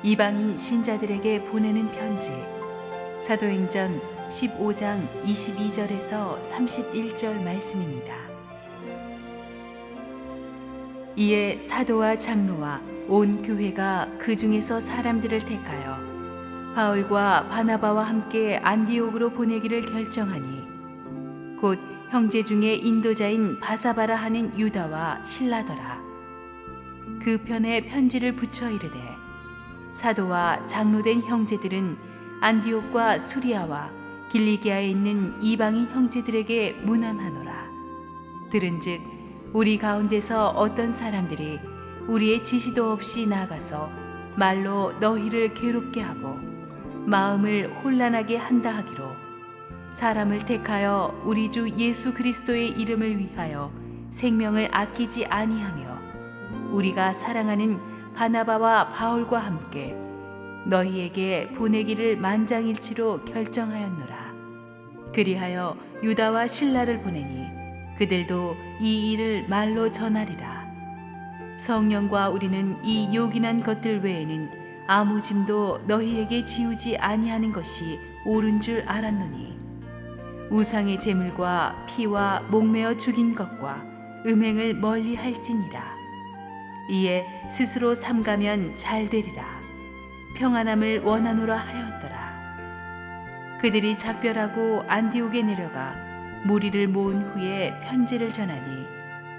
이방인 신자들에게 보내는 편지. 사도행전 15장 22절에서 31절 말씀입니다. 이에 사도와 장로와 온 교회가 그 중에서 사람들을 택하여 바울과 바나바와 함께 안디옥으로 보내기를 결정하니 곧 형제 중에 인도자인 바사바라 하는 유다와 실라더라. 그 편에 편지를 붙여 이르되 사도와 장로된 형제들은 안디옥과 수리아와 길리기아에 있는 이방인 형제들에게 문안하노라. 들은즉 우리 가운데서 어떤 사람들이 우리의 지시도 없이 나가서 말로 너희를 괴롭게 하고 마음을 혼란하게 한다 하기로 사람을 택하여 우리 주 예수 그리스도의 이름을 위하여 생명을 아끼지 아니하며 우리가 사랑하는 바나바와 바울과 함께 너희에게 보내기를 만장일치로 결정하였노라. 그리하여 유다와 실라를 보내니 그들도 이 일을 말로 전하리라. 성령과 우리는 이 요긴한 것들 외에는 아무 짐도 너희에게 지우지 아니하는 것이 옳은 줄 알았노니 우상의 제물과 피와 목매어 죽인 것과 음행을 멀리 할지니라. 이에 스스로 삼가면 잘 되리라. 평안함을 원하노라 하였더라. 그들이 작별하고 안디옥에 내려가 무리를 모은 후에 편지를 전하니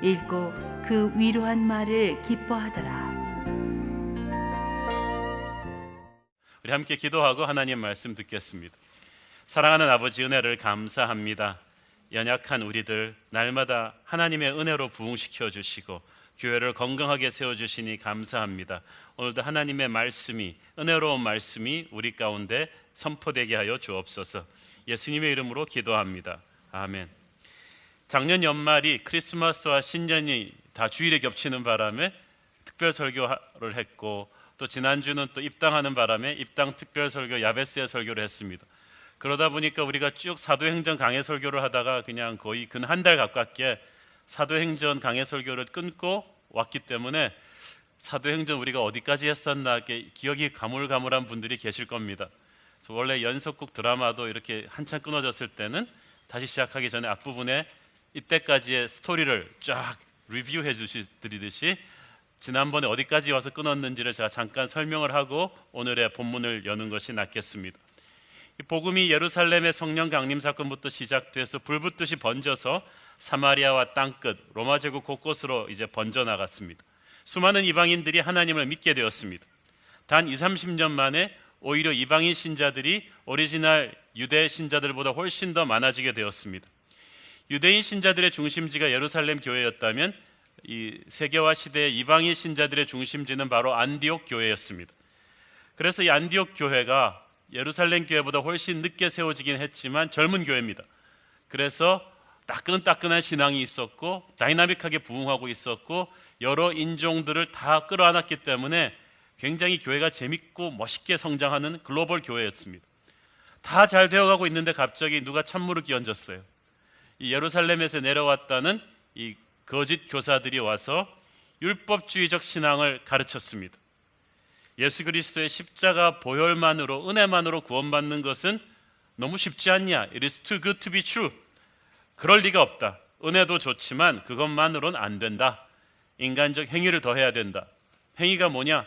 읽고 그 위로한 말을 기뻐하더라. 우리 함께 기도하고 하나님 말씀 듣겠습니다. 사랑하는 아버지, 은혜를 감사합니다. 연약한 우리들 날마다 하나님의 은혜로 부흥시켜 주시고 교회를 건강하게 세워주시니 감사합니다. 오늘도 하나님의 말씀이, 은혜로운 말씀이 우리 가운데 선포되게 하여 주옵소서. 예수님의 이름으로 기도합니다. 아멘. 작년 연말이 크리스마스와 신년이 다 주일에 겹치는 바람에 특별 설교를 했고, 또 지난주는 또 입당하는 바람에 입당 특별 설교 야베스의 설교를 했습니다. 그러다 보니까 우리가 쭉 사도행전 강해 설교를 하다가 그냥 거의 근 한 달 가깝게 사도행전 강해 설교를 끊고 왔기 때문에 사도행전 우리가 어디까지 했었나 기억이 가물가물한 분들이 계실 겁니다. 그래서 원래 연속극 드라마도 이렇게 한참 끊어졌을 때는 다시 시작하기 전에 앞부분에 이때까지의 스토리를 쫙 리뷰해 주시듯이 지난번에 어디까지 와서 끊었는지를 제가 잠깐 설명을 하고 오늘의 본문을 여는 것이 낫겠습니다. 이 복음이 예루살렘의 성령 강림 사건부터 시작돼서 불붙듯이 번져서 사마리아와 땅끝 로마 제국 곳곳으로 이제 번져 나갔습니다. 수많은 이방인들이 하나님을 믿게 되었습니다. 단 20-30년 만에 오히려 이방인 신자들이 오리지널 유대 신자들보다 훨씬 더 많아지게 되었습니다. 유대인 신자들의 중심지가 예루살렘 교회였다면 이 세계화 시대의 이방인 신자들의 중심지는 바로 안디옥 교회였습니다. 그래서 이 안디옥 교회가 예루살렘 교회보다 훨씬 늦게 세워지긴 했지만 젊은 교회입니다. 그래서 따끈따끈한 신앙이 있었고 다이나믹하게 부흥하고 있었고 여러 인종들을 다 끌어안았기 때문에 굉장히 교회가 재밌고 멋있게 성장하는 글로벌 교회였습니다. 다 잘 되어가고 있는데 갑자기 누가 찬물을 끼얹었어요. 이 예루살렘에서 내려왔다는 이 거짓 교사들이 와서 율법주의적 신앙을 가르쳤습니다. 예수 그리스도의 십자가 보혈만으로, 은혜만으로 구원받는 것은 너무 쉽지 않냐? It is too good to be true. 그럴 리가 없다. 은혜도 좋지만 그것만으로는 안 된다. 인간적 행위를 더해야 된다. 행위가 뭐냐?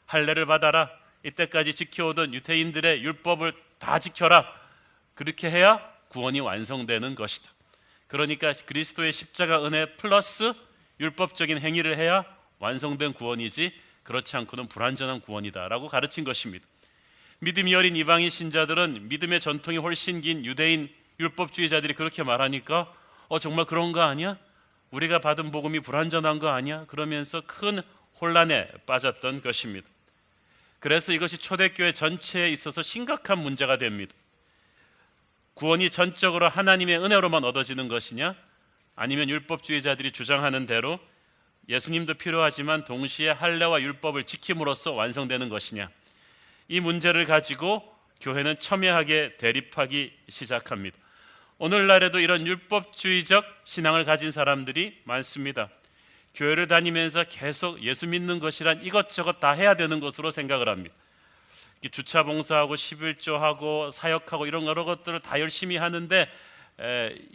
할례를 받아라. 이때까지 지켜오던 유대인들의 율법을 다 지켜라. 그렇게 해야 구원이 완성되는 것이다. 그러니까 그리스도의 십자가 은혜 플러스 율법적인 행위를 해야 완성된 구원이지 그렇지 않고는 불완전한 구원이다라고 가르친 것입니다. 믿음이 어린 이방인 신자들은 믿음의 전통이 훨씬 긴 유대인 율법주의자들이 그렇게 말하니까 정말 그런 거 아니야? 우리가 받은 복음이 불완전한 거 아니야? 그러면서 큰 혼란에 빠졌던 것입니다. 그래서 이것이 초대교회 전체에 있어서 심각한 문제가 됩니다. 구원이 전적으로 하나님의 은혜로만 얻어지는 것이냐? 아니면 율법주의자들이 주장하는 대로 예수님도 필요하지만 동시에 할례와 율법을 지킴으로써 완성되는 것이냐? 이 문제를 가지고 교회는 첨예하게 대립하기 시작합니다. 오늘날에도 이런 율법주의적 신앙을 가진 사람들이 많습니다. 교회를 다니면서 계속 예수 믿는 것이란 이것저것 다 해야 되는 것으로 생각을 합니다. 주차 봉사하고 11조하고 사역하고 이런 여러 것들을 다 열심히 하는데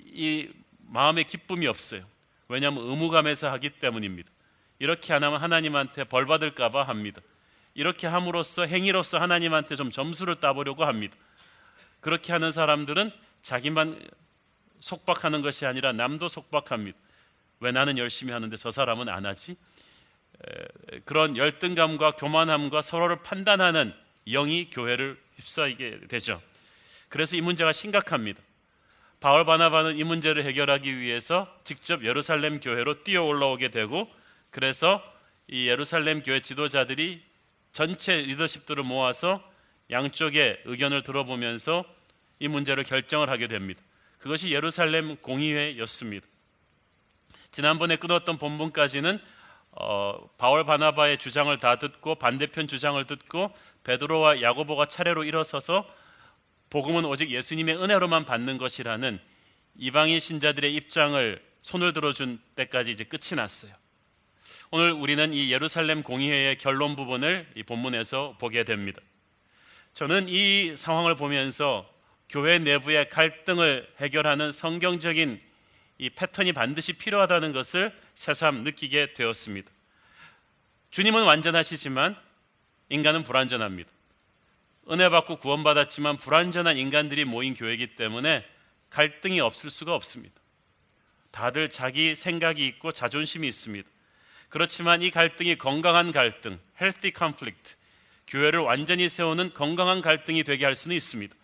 이 마음에 기쁨이 없어요. 왜냐하면 의무감에서 하기 때문입니다. 이렇게 안 하면 하나님한테 벌 받을까 봐 합니다. 이렇게 함으로써 행위로서 하나님한테 좀 점수를 따보려고 합니다. 그렇게 하는 사람들은 자기만 속박하는 것이 아니라 남도 속박합니다. 왜 나는 열심히 하는데 저 사람은 안 하지? 그런 열등감과 교만함과 서로를 판단하는 영이 교회를 휩싸이게 되죠. 그래서 이 문제가 심각합니다. 바울 바나바는 이 문제를 해결하기 위해서 직접 예루살렘 교회로 뛰어 올라오게 되고, 그래서 이 예루살렘 교회 지도자들이 전체 리더십들을 모아서 양쪽의 의견을 들어보면서 이 문제를 결정을 하게 됩니다. 그것이 예루살렘 공의회였습니다. 지난번에 끊었던 본문까지는 바울 바나바의 주장을 다 듣고 반대편 주장을 듣고 베드로와 야고보가 차례로 일어서서 복음은 오직 예수님의 은혜로만 받는 것이라는 이방인 신자들의 입장을 손을 들어준 때까지 이제 끝이 났어요. 오늘 우리는 이 예루살렘 공의회의 결론 부분을 이 본문에서 보게 됩니다. 저는 이 상황을 보면서 교회 내부의 갈등을 해결하는 성경적인 이 패턴이 반드시 필요하다는 것을 새삼 느끼게 되었습니다. 주님은 완전하시지만 인간은 불완전합니다. 은혜 받고 구원받았지만 불완전한 인간들이 모인 교회이기 때문에 갈등이 없을 수가 없습니다. 다들 자기 생각이 있고 자존심이 있습니다. 그렇지만 이 갈등이 건강한 갈등, healthy conflict, 교회를 완전히 세우는 건강한 갈등이 되게 할 수는 있습니다.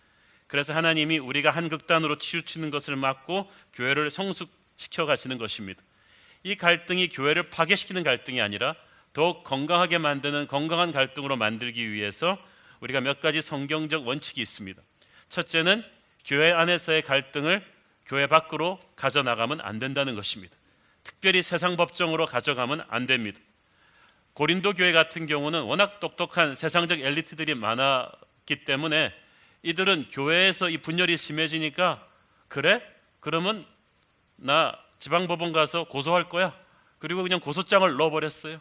그래서 하나님이 우리가 한 극단으로 치우치는 것을 막고 교회를 성숙시켜 가시는 것입니다. 이 갈등이 교회를 파괴시키는 갈등이 아니라 더욱 건강하게 만드는 건강한 갈등으로 만들기 위해서 우리가 몇 가지 성경적 원칙이 있습니다. 첫째는 교회 안에서의 갈등을 교회 밖으로 가져나가면 안 된다는 것입니다. 특별히 세상 법정으로 가져가면 안 됩니다. 고린도 교회 같은 경우는 워낙 똑똑한 세상적 엘리트들이 많았기 때문에 이들은 교회에서 이 분열이 심해지니까 그래? 그러면 나 지방법원 가서 고소할 거야. 그리고 그냥 고소장을 넣어버렸어요.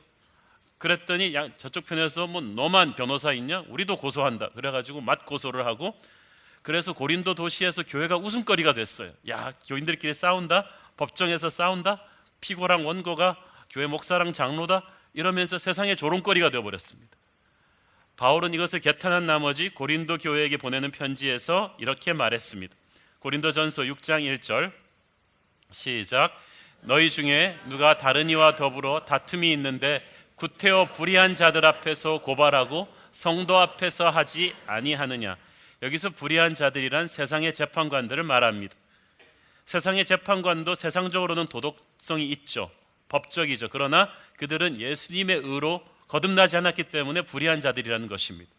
그랬더니 저쪽 편에서 뭐 너만 변호사 있냐? 우리도 고소한다. 그래가지고 맞고소를 하고, 그래서 고린도 도시에서 교회가 웃음거리가 됐어요. 야, 교인들끼리 싸운다? 법정에서 싸운다? 피고랑 원고가 교회 목사랑 장로다? 이러면서 세상의 조롱거리가 되어버렸습니다. 바울은 이것을 개탄한 나머지 고린도 교회에게 보내는 편지에서 이렇게 말했습니다. 고린도전서 6장 1절 시작. 너희 중에 누가 다른 이와 더불어 다툼이 있는데 구태여 불의한 자들 앞에서 고발하고 성도 앞에서 하지 아니하느냐. 여기서 불의한 자들이란 세상의 재판관들을 말합니다. 세상의 재판관도 세상적으로는 도덕성이 있죠. 법적이죠. 그러나 그들은 예수님의 의로 거듭나지 않았기 때문에 불의한 자들이라는 것입니다.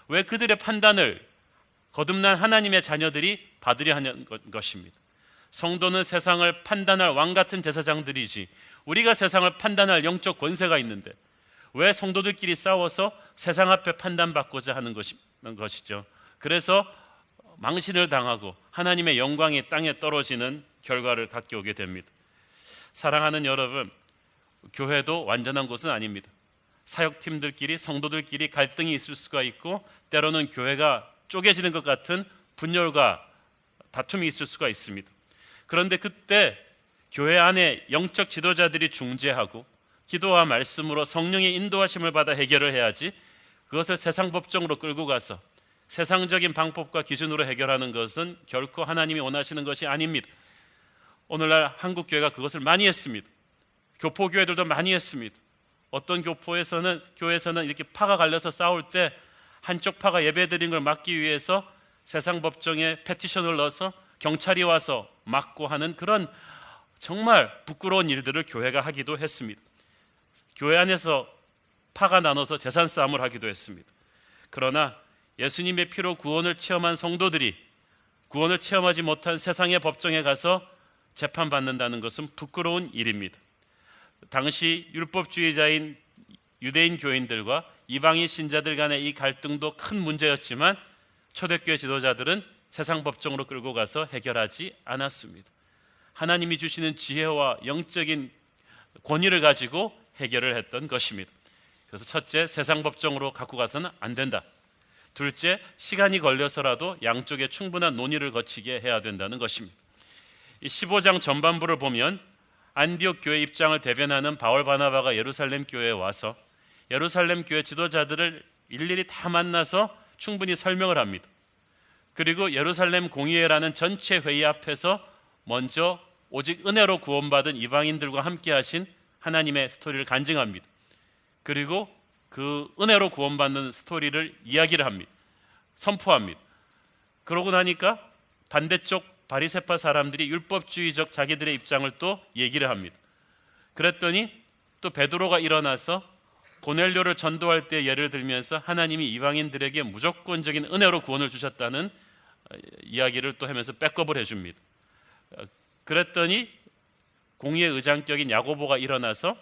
왜 그들의 판단을 거듭난 하나님의 자녀들이 받으려 하는 것입니다. 성도는 세상을 판단할 왕 같은 제사장들이지 우리가 세상을 판단할 영적 권세가 있는데 왜 성도들끼리 싸워서 세상 앞에 판단받고자 하는 것이죠. 그래서 망신을 당하고 하나님의 영광이 땅에 떨어지는 결과를 갖게 오게 됩니다. 사랑하는 여러분, 교회도 완전한 곳은 아닙니다. 사역팀들끼리 성도들끼리 갈등이 있을 수가 있고 때로는 교회가 쪼개지는 것 같은 분열과 다툼이 있을 수가 있습니다. 그런데 그때 교회 안에 영적 지도자들이 중재하고 기도와 말씀으로 성령의 인도하심을 받아 해결을 해야지, 그것을 세상 법정으로 끌고 가서 세상적인 방법과 기준으로 해결하는 것은 결코 하나님이 원하시는 것이 아닙니다. 오늘날 한국 교회가 그것을 많이 했습니다. 교포 교회들도 많이 했습니다. 어떤 교회에서는 이렇게 파가 갈려서 싸울 때 한쪽 파가 예배드린 걸 막기 위해서 세상 법정에 페티션을 넣어서 경찰이 와서 막고 하는 그런 정말 부끄러운 일들을 교회가 하기도 했습니다. 교회 안에서 파가 나눠서 재산 싸움을 하기도 했습니다. 그러나 예수님의 피로 구원을 체험한 성도들이 구원을 체험하지 못한 세상의 법정에 가서 재판받는다는 것은 부끄러운 일입니다. 당시 율법주의자인 유대인 교인들과 이방인 신자들 간의 이 갈등도 큰 문제였지만 초대교회 지도자들은 세상 법정으로 끌고 가서 해결하지 않았습니다. 하나님이 주시는 지혜와 영적인 권위를 가지고 해결을 했던 것입니다. 그래서 첫째, 세상 법정으로 갖고 가서는 안 된다. 둘째, 시간이 걸려서라도 양쪽에 충분한 논의를 거치게 해야 된다는 것입니다. 이 15장 전반부를 보면 안디옥 교회 입장을 대변하는 바울 바나바가 예루살렘 교회에 와서 예루살렘 교회 지도자들을 일일이 다 만나서 충분히 설명을 합니다. 그리고 예루살렘 공의회라는 전체 회의 앞에서 먼저 오직 은혜로 구원받은 이방인들과 함께 하신 하나님의 스토리를 간증합니다. 그리고 그 은혜로 구원받는 스토리를 이야기를 합니다. 선포합니다. 그러고 나니까 반대쪽 바리새파 사람들이 율법주의적 자기들의 입장을 또 얘기를 합니다. 그랬더니 또 베드로가 일어나서 고넬료를 전도할 때 예를 들면서 하나님이 이방인들에게 무조건적인 은혜로 구원을 주셨다는 이야기를 또 하면서 백업을 해줍니다. 그랬더니 공의의 의장격인 야고보가 일어나서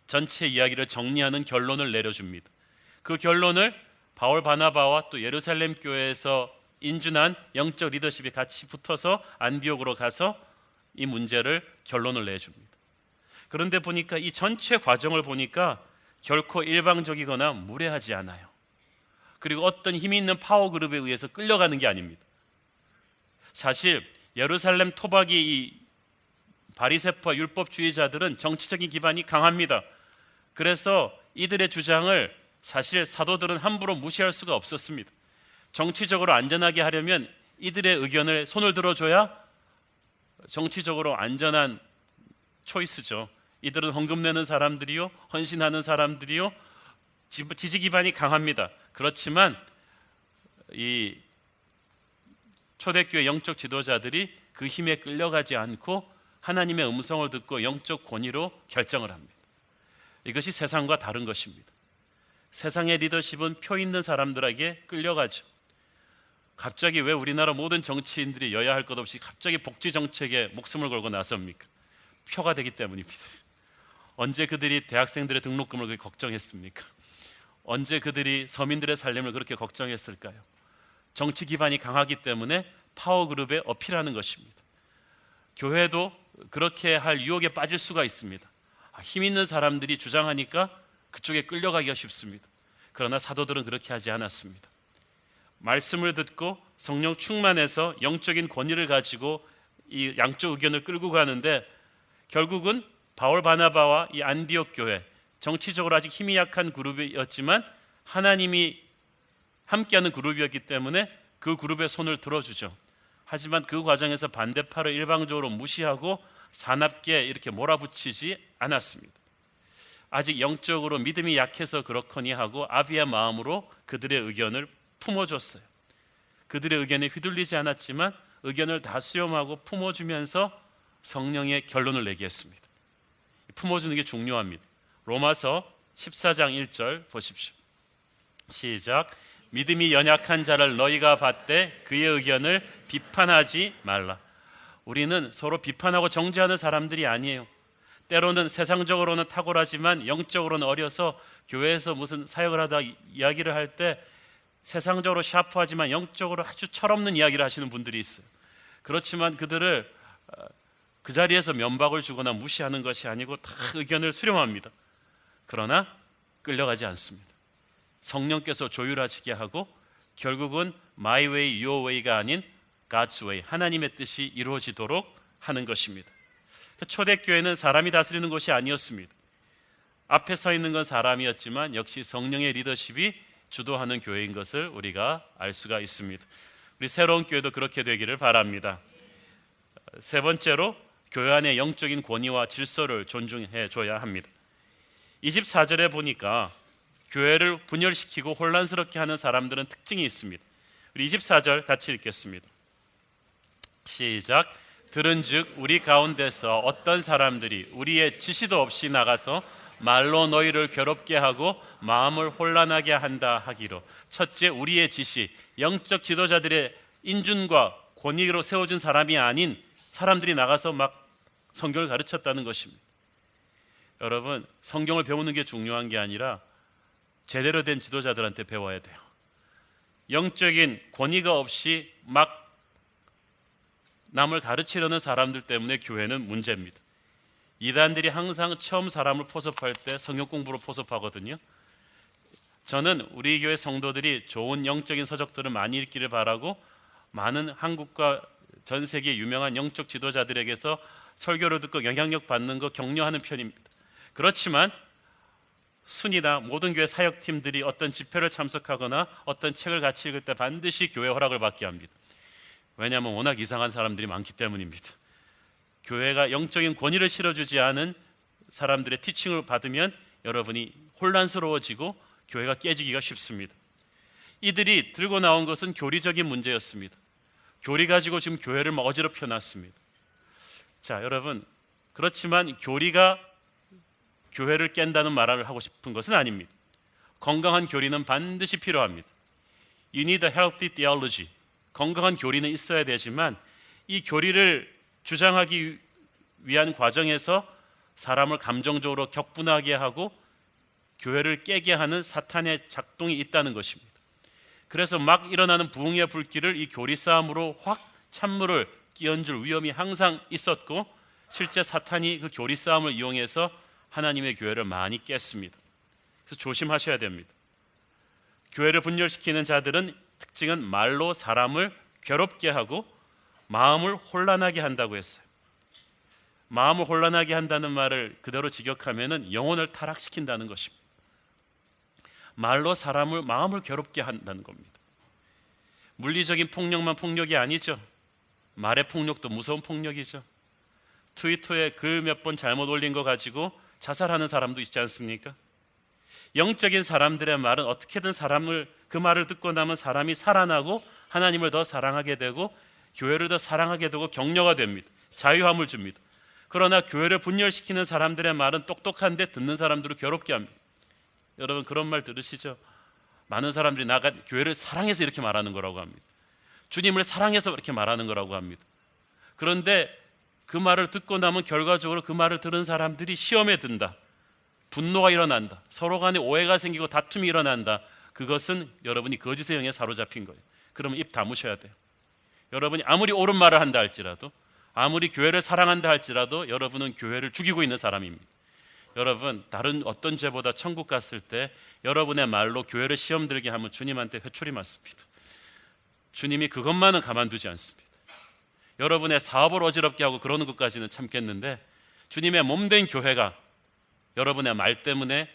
전체 이야기를 정리하는 결론을 내려줍니다. 그 결론을 바울 바나바와 또 예루살렘 교회에서 인준한 영적 리더십이 같이 붙어서 안디옥으로 가서 이 문제를 결론을 내줍니다. 그런데 보니까 이 전체 과정을 보니까 결코 일방적이거나 무례하지 않아요. 그리고 어떤 힘이 있는 파워 그룹에 의해서 끌려가는 게 아닙니다. 사실 예루살렘 토박이 이 바리새파 율법주의자들은 정치적인 기반이 강합니다. 그래서 이들의 주장을 사실 사도들은 함부로 무시할 수가 없었습니다. 정치적으로 안전하게 하려면 이들의 의견을 손을 들어줘야 정치적으로 안전한 초이스죠. 이들은 헌금 내는 사람들이요, 헌신하는 사람들이요, 지지 기반이 강합니다. 그렇지만 이 초대교회 영적 지도자들이 그 힘에 끌려가지 않고 하나님의 음성을 듣고 영적 권위로 결정을 합니다. 이것이 세상과 다른 것입니다. 세상의 리더십은 표 있는 사람들에게 끌려가죠. 갑자기 왜 우리나라 모든 정치인들이 여야 할 것 없이 갑자기 복지 정책에 목숨을 걸고 나섭니까? 표가 되기 때문입니다. 언제 그들이 대학생들의 등록금을 그렇게 걱정했습니까? 언제 그들이 서민들의 살림을 그렇게 걱정했을까요? 정치 기반이 강하기 때문에 파워그룹에 어필하는 것입니다. 교회도 그렇게 할 유혹에 빠질 수가 있습니다. 힘 있는 사람들이 주장하니까 그쪽에 끌려가기가 쉽습니다. 그러나 사도들은 그렇게 하지 않았습니다. 말씀을 듣고 성령 충만해서 영적인 권위를 가지고 이 양쪽 의견을 끌고 가는데 결국은 바울 바나바와 이 안디옥 교회, 정치적으로 아직 힘이 약한 그룹이었지만 하나님이 함께하는 그룹이었기 때문에 그 그룹의 손을 들어주죠. 하지만 그 과정에서 반대파를 일방적으로 무시하고 사납게 이렇게 몰아붙이지 않았습니다. 아직 영적으로 믿음이 약해서 그렇거니 하고 아비의 마음으로 그들의 의견을 품어줬어요. 그들의 의견에 휘둘리지 않았지만 의견을 다 수용하고 품어주면서 성령의 결론을 내게 했습니다. 품어주는 게 중요합니다. 로마서 14장 1절 보십시오. 시작. 믿음이 연약한 자를 너희가 받되 그의 의견을 비판하지 말라. 우리는 서로 비판하고 정죄하는 사람들이 아니에요. 때로는 세상적으로는 탁월하지만 영적으로는 어려서 교회에서 무슨 사역을 하다 이야기를 할 때 세상적으로 샤프하지만 영적으로 아주 철없는 이야기를 하시는 분들이 있어요. 그렇지만 그들을 그 자리에서 면박을 주거나 무시하는 것이 아니고 다 의견을 수렴합니다. 그러나 끌려가지 않습니다. 성령께서 조율하시게 하고 결국은 my way, your way가 아닌 God's way, 하나님의 뜻이 이루어지도록 하는 것입니다. 초대교회는 사람이 다스리는 것이 아니었습니다. 앞에 서 있는 건 사람이었지만 역시 성령의 리더십이 주도하는 교회인 것을 우리가 알 수가 있습니다. 우리 새로운 교회도 그렇게 되기를 바랍니다. 세 번째로 교회 안의 영적인 권위와 질서를 존중해 줘야 합니다. 24절에 보니까 교회를 분열시키고 혼란스럽게 하는 사람들은 특징이 있습니다. 우리 24절 같이 읽겠습니다. 시작. 들은즉 우리 가운데서 어떤 사람들이 우리의 지시도 없이 나가서 말로 너희를 괴롭게 하고 마음을 혼란하게 한다 하기로. 첫째, 우리의 지시, 영적 지도자들의 인준과 권위로 세워진 사람이 아닌 사람들이 나가서 막 성경을 가르쳤다는 것입니다. 여러분, 성경을 배우는 게 중요한 게 아니라 제대로 된 지도자들한테 배워야 돼요. 영적인 권위가 없이 막 남을 가르치려는 사람들 때문에 교회는 문제입니다. 이단들이 항상 처음 사람을 포섭할 때 성경 공부로 포섭하거든요. 저는 우리 교회 성도들이 좋은 영적인 서적들을 많이 읽기를 바라고 많은 한국과 전 세계 유명한 영적 지도자들에게서 설교를 듣고 영향력 받는 거 격려하는 편입니다. 그렇지만 순이나 모든 교회 사역팀들이 어떤 집회를 참석하거나 어떤 책을 같이 읽을 때 반드시 교회 허락을 받게 합니다. 왜냐하면 워낙 이상한 사람들이 많기 때문입니다. 교회가 영적인 권위를 실어주지 않은 사람들의 티칭을 받으면 여러분이 혼란스러워지고 교회가 깨지기가 쉽습니다. 이들이 들고 나온 것은 교리적인 문제였습니다. 교리 가지고 지금 교회를 막 어지럽혀 놨습니다. 자, 여러분, 그렇지만 교리가 교회를 깬다는 말을 하고 싶은 것은 아닙니다. 건강한 교리는 반드시 필요합니다. You need a healthy theology. 건강한 교리는 있어야 되지만 이 교리를 주장하기 위한 과정에서 사람을 감정적으로 격분하게 하고 교회를 깨게 하는 사탄의 작동이 있다는 것입니다. 그래서 막 일어나는 부흥의 불길을 이 교리 싸움으로 확 찬물을 끼얹을 위험이 항상 있었고 실제 사탄이 그 교리 싸움을 이용해서 하나님의 교회를 많이 깼습니다. 그래서 조심하셔야 됩니다. 교회를 분열시키는 자들은 특징은 말로 사람을 괴롭게 하고 마음을 혼란하게 한다고 했어요. 마음을 혼란하게 한다는 말을 그대로 직역하면은 영혼을 타락시킨다는 것입니다. 말로 사람을 마음을 괴롭게 한다는 겁니다. 물리적인 폭력만 폭력이 아니죠. 말의 폭력도 무서운 폭력이죠. 트위터에 글 몇 번 잘못 올린 거 가지고 자살하는 사람도 있지 않습니까? 영적인 사람들의 말은 어떻게든 그 말을 듣고 나면 사람이 살아나고 하나님을 더 사랑하게 되고 교회를 더 사랑하게 되고 격려가 됩니다. 자유함을 줍니다. 그러나 교회를 분열시키는 사람들의 말은 똑똑한데 듣는 사람들을 괴롭게 합니다. 여러분 그런 말 들으시죠? 많은 사람들이 교회를 사랑해서 이렇게 말하는 거라고 합니다. 주님을 사랑해서 이렇게 말하는 거라고 합니다. 그런데 그 말을 듣고 나면 결과적으로 그 말을 들은 사람들이 시험에 든다. 분노가 일어난다. 서로 간에 오해가 생기고 다툼이 일어난다. 그것은 여러분이 거짓의 영에 사로잡힌 거예요. 그러면 입 다무셔야 돼요. 여러분이 아무리 옳은 말을 한다 할지라도 아무리 교회를 사랑한다 할지라도 여러분은 교회를 죽이고 있는 사람입니다. 여러분 다른 어떤 죄보다 천국 갔을 때 여러분의 말로 교회를 시험 들게 하면 주님한테 회초리 맞습니다. 주님이 그것만은 가만두지 않습니다. 여러분의 사업을 어지럽게 하고 그러는 것까지는 참겠는데 주님의 몸된 교회가 여러분의 말 때문에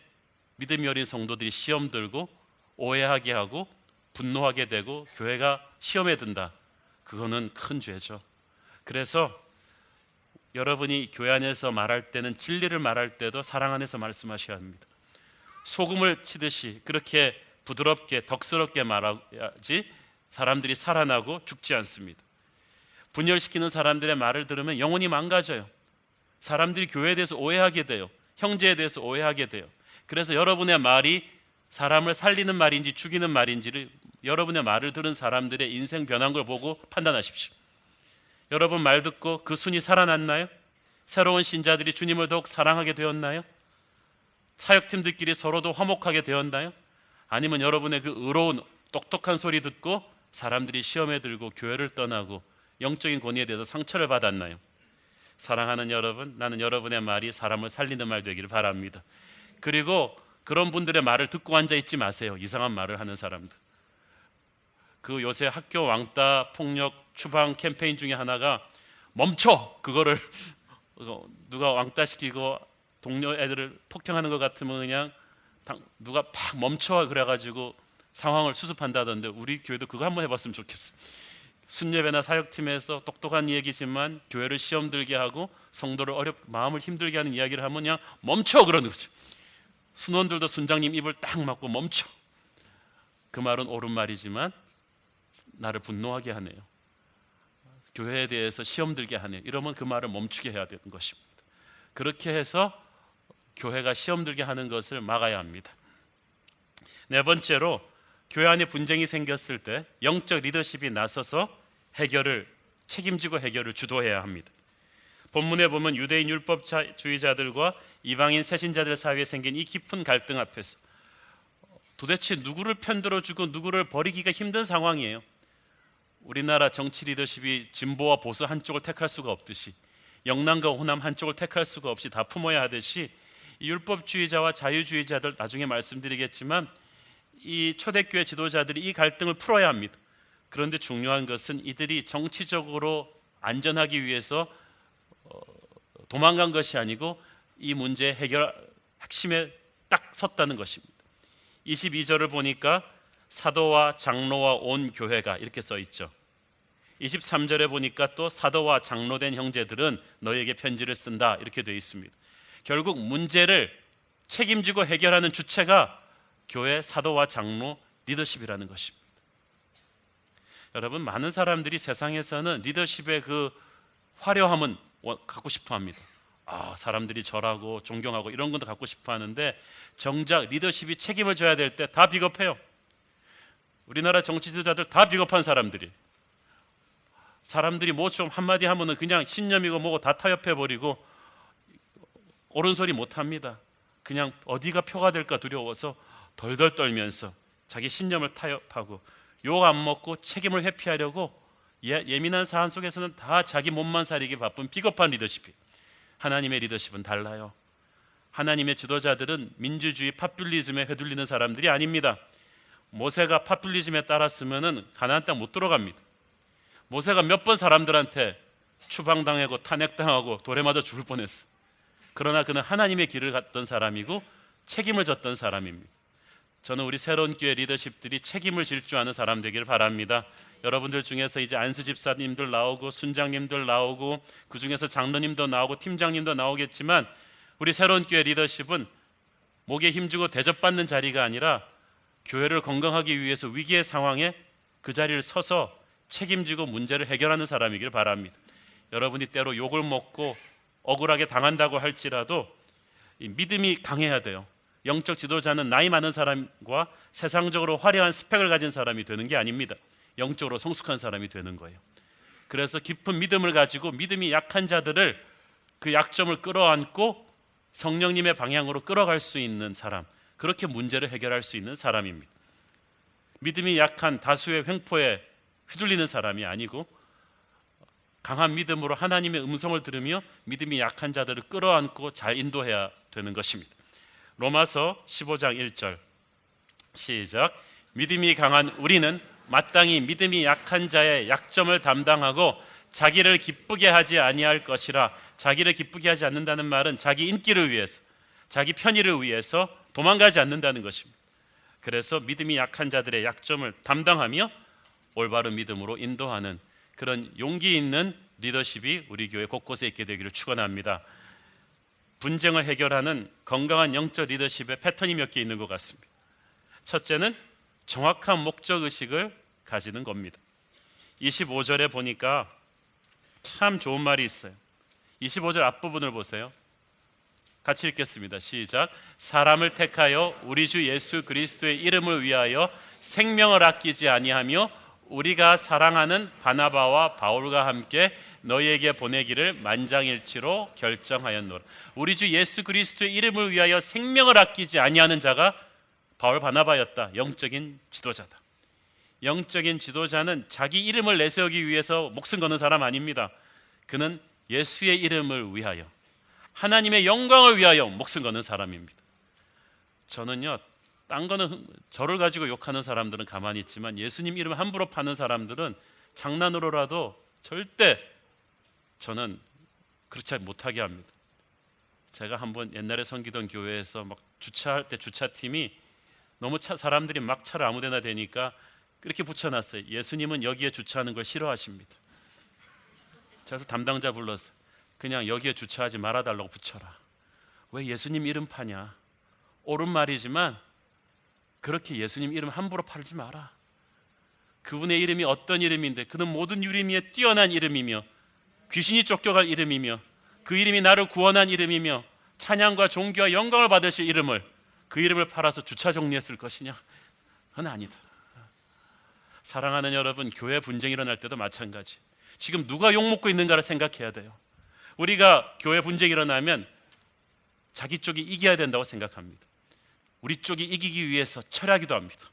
믿음이 어린 성도들이 시험 들고 오해하게 하고 분노하게 되고 교회가 시험에 든다. 그거는 큰 죄죠. 그래서 여러분이 교회 안에서 말할 때는 진리를 말할 때도 사랑 안에서 말씀하셔야 합니다. 소금을 치듯이 그렇게 부드럽게 덕스럽게 말해야지 사람들이 살아나고 죽지 않습니다. 분열시키는 사람들의 말을 들으면 영혼이 망가져요. 사람들이 교회에 대해서 오해하게 돼요. 형제에 대해서 오해하게 돼요. 그래서 여러분의 말이 사람을 살리는 말인지 죽이는 말인지를 여러분의 말을 들은 사람들의 인생 변한 걸 보고 판단하십시오. 여러분 말 듣고 그 순이 살아났나요? 새로운 신자들이 주님을 더욱 사랑하게 되었나요? 사역팀들끼리 서로도 화목하게 되었나요? 아니면 여러분의 그 의로운 똑똑한 소리 듣고 사람들이 시험에 들고 교회를 떠나고 영적인 권위에 대해서 상처를 받았나요? 사랑하는 여러분, 나는 여러분의 말이 사람을 살리는 말 되기를 바랍니다. 그리고 그런 분들의 말을 듣고 앉아 있지 마세요. 이상한 말을 하는 사람들. 그 요새 학교 왕따 폭력 추방 캠페인 중에 하나가 멈춰! 그거를 누가 왕따시키고 동료 애들을 폭행하는 것 같으면 그냥 누가 팍 멈춰 그래가지고 상황을 수습한다던데 우리 교회도 그거 한번 해봤으면 좋겠어요. 순예배나 사역팀에서 똑똑한 얘기지만 교회를 시험 들게 하고 성도를 마음을 힘들게 하는 이야기를 하면 그냥 멈춰 그러는 거죠. 순원들도 순장님 입을 딱 막고 멈춰. 그 말은 옳은 말이지만 나를 분노하게 하네요. 교회에 대해서 시험 들게 하네요. 이러면 그 말을 멈추게 해야 되는 것입니다. 그렇게 해서 교회가 시험 들게 하는 것을 막아야 합니다. 네 번째로 교회 안에 분쟁이 생겼을 때 영적 리더십이 나서서 책임지고 해결을 주도해야 합니다. 본문에 보면 유대인 율법주의자들과 이방인 새신자들 사이에 생긴 이 깊은 갈등 앞에서 도대체 누구를 편들어주고 누구를 버리기가 힘든 상황이에요. 우리나라 정치 리더십이 진보와 보수 한쪽을 택할 수가 없듯이 영남과 호남 한쪽을 택할 수가 없이 다 품어야 하듯이 율법주의자와 자유주의자들 나중에 말씀드리겠지만 이 초대교회 지도자들이 이 갈등을 풀어야 합니다. 그런데 중요한 것은 이들이 정치적으로 안전하기 위해서 도망간 것이 아니고 이 문제 해결 핵심에 딱 섰다는 것입니다. 22절을 보니까 사도와 장로와 온 교회가 이렇게 써 있죠. 23절에 보니까 또 사도와 장로된 형제들은 너에게 편지를 쓴다 이렇게 되어 있습니다. 결국 문제를 책임지고 해결하는 주체가 교회 사도와 장로 리더십이라는 것입니다. 여러분, 많은 사람들이 세상에서는 리더십의 그 화려함은 갖고 싶어 합니다. 사람들이 절하고 존경하고 이런 것도 갖고 싶어 하는데 정작 리더십이 책임을 져야 될 때 다 비겁해요. 우리나라 정치 지도자들 다 비겁한 사람들이 뭐 좀 한마디 하면은 그냥 신념이고 뭐고 다 타협해버리고 옳은 소리 못합니다. 그냥 어디가 표가 될까 두려워서 덜덜 떨면서 자기 신념을 타협하고 욕 안 먹고 책임을 회피하려고 예민한 사안 속에서는 다 자기 몸만 사리기 바쁜 비겁한 리더십이. 하나님의 리더십은 달라요. 하나님의 지도자들은 민주주의 파퓰리즘에 휘둘리는 사람들이 아닙니다. 모세가 파퓰리즘에 따랐으면은 가나안 땅 못 들어갑니다. 모세가 몇 번 사람들한테 추방당하고 탄핵당하고 돌에 맞아 죽을 뻔했어. 그러나 그는 하나님의 길을 갔던 사람이고 책임을 졌던 사람입니다. 저는 우리 새로운 교회 리더십들이 책임을 질 줄 아는 사람 되기를 바랍니다. 여러분들 중에서 이제 안수 집사님들 나오고 순장님들 나오고 그 중에서 장로님도 나오고 팀장님도 나오겠지만 우리 새로운 교회 리더십은 목에 힘주고 대접받는 자리가 아니라 교회를 건강하기 위해서 위기의 상황에 그 자리를 서서 책임지고 문제를 해결하는 사람이길 바랍니다. 여러분이 때로 욕을 먹고 억울하게 당한다고 할지라도 이 믿음이 강해야 돼요. 영적 지도자는 나이 많은 사람과 세상적으로 화려한 스펙을 가진 사람이 되는 게 아닙니다. 영적으로 성숙한 사람이 되는 거예요. 그래서 깊은 믿음을 가지고 믿음이 약한 자들을 그 약점을 끌어안고 성령님의 방향으로 끌어갈 수 있는 사람, 그렇게 문제를 해결할 수 있는 사람입니다. 믿음이 약한 다수의 횡포에 휘둘리는 사람이 아니고 강한 믿음으로 하나님의 음성을 들으며 믿음이 약한 자들을 끌어안고 잘 인도해야 되는 것입니다. 로마서 15장 1절 시작. 믿음이 강한 우리는 마땅히 믿음이 약한 자의 약점을 담당하고 자기를 기쁘게 하지 아니할 것이라. 자기를 기쁘게 하지 않는다는 말은 자기 인기를 위해서, 자기 편의를 위해서 도망가지 않는다는 것입니다. 그래서 믿음이 약한 자들의 약점을 담당하며 올바른 믿음으로 인도하는 그런 용기 있는 리더십이 우리 교회 곳곳에 있게 되기를 축원합니다. 분쟁을 해결하는 건강한 영적 리더십의 패턴이 몇 개 있는 것 같습니다. 첫째는 정확한 목적의식을 가지는 겁니다. 25절에 보니까 참 좋은 말이 있어요. 25절 앞부분을 보세요. 같이 읽겠습니다. 시작. 사람을 택하여 우리 주 예수 그리스도의 이름을 위하여 생명을 아끼지 아니하며 우리가 사랑하는 바나바와 바울과 함께 너희에게 보내기를 만장일치로 결정하였노라. 우리 주 예수 그리스도의 이름을 위하여 생명을 아끼지 아니하는 자가 바울 바나바였다. 영적인 지도자다. 영적인 지도자는 자기 이름을 내세우기 위해서 목숨 거는 사람 아닙니다. 그는 예수의 이름을 위하여, 하나님의 영광을 위하여 목숨 거는 사람입니다. 저는요, 딴 거는 저를 가지고 욕하는 사람들은 가만히 있지만 예수님 이름 함부로 파는 사람들은 장난으로라도 절대 저는 그렇지 못하게 합니다. 제가 한번 옛날에 섬기던 교회에서 막 주차할 때 주차팀이 너무 사람들이 막 차를 아무데나 대니까 그렇게 붙여놨어요. 예수님은 여기에 주차하는 걸 싫어하십니다. 그래서 담당자 불러서 그냥 여기에 주차하지 말아달라고 붙여라. 왜 예수님 이름 파냐? 옳은 말이지만 그렇게 예수님 이름 함부로 팔지 마라. 그분의 이름이 어떤 이름인데 그는 모든 이름에 뛰어난 이름이며 귀신이 쫓겨갈 이름이며 그 이름이 나를 구원한 이름이며 찬양과 존귀와 영광을 받으실 이름을, 그 이름을 팔아서 주차 정리했을 것이냐? 그건 아니다. 사랑하는 여러분, 교회 분쟁이 일어날 때도 마찬가지. 지금 누가 욕먹고 있는가를 생각해야 돼요. 우리가 교회 분쟁이 일어나면 자기 쪽이 이겨야 된다고 생각합니다. 우리 쪽이 이기기 위해서 철야기도 합니다.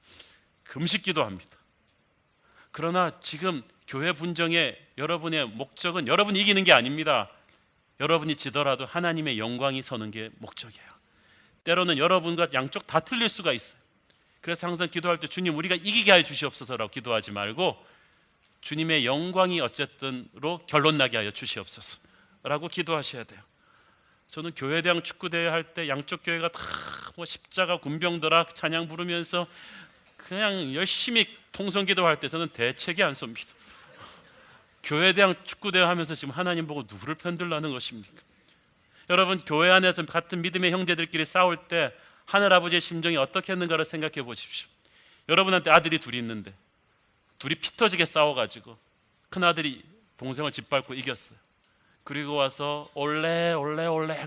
금식기도 합니다. 그러나 지금 교회 분쟁의 여러분의 목적은 여러분이 이기는 게 아닙니다. 여러분이 지더라도 하나님의 영광이 서는 게 목적이에요. 때로는 여러분과 양쪽 다 틀릴 수가 있어요. 그래서 항상 기도할 때 주님 우리가 이기게 하여 주시옵소서라고 기도하지 말고 주님의 영광이 어쨌든로 결론 나게 하여 주시옵소서라고 기도하셔야 돼요. 저는 교회대항 축구대회 할 때 양쪽 교회가 다 뭐 십자가 군병들아 찬양 부르면서 그냥 열심히 통성기도할 때 저는 대책이 안 섭니다. 교회대항 축구대회 하면서 지금 하나님 보고 누구를 편들라는 것입니까? 여러분, 교회 안에서 같은 믿음의 형제들끼리 싸울 때 하늘아버지의 심정이 어떻게 했는가를 생각해 보십시오. 여러분한테 아들이 둘이 있는데 둘이 피 터지게 싸워가지고 큰아들이 동생을 짓밟고 이겼어요. 그리고 와서 올레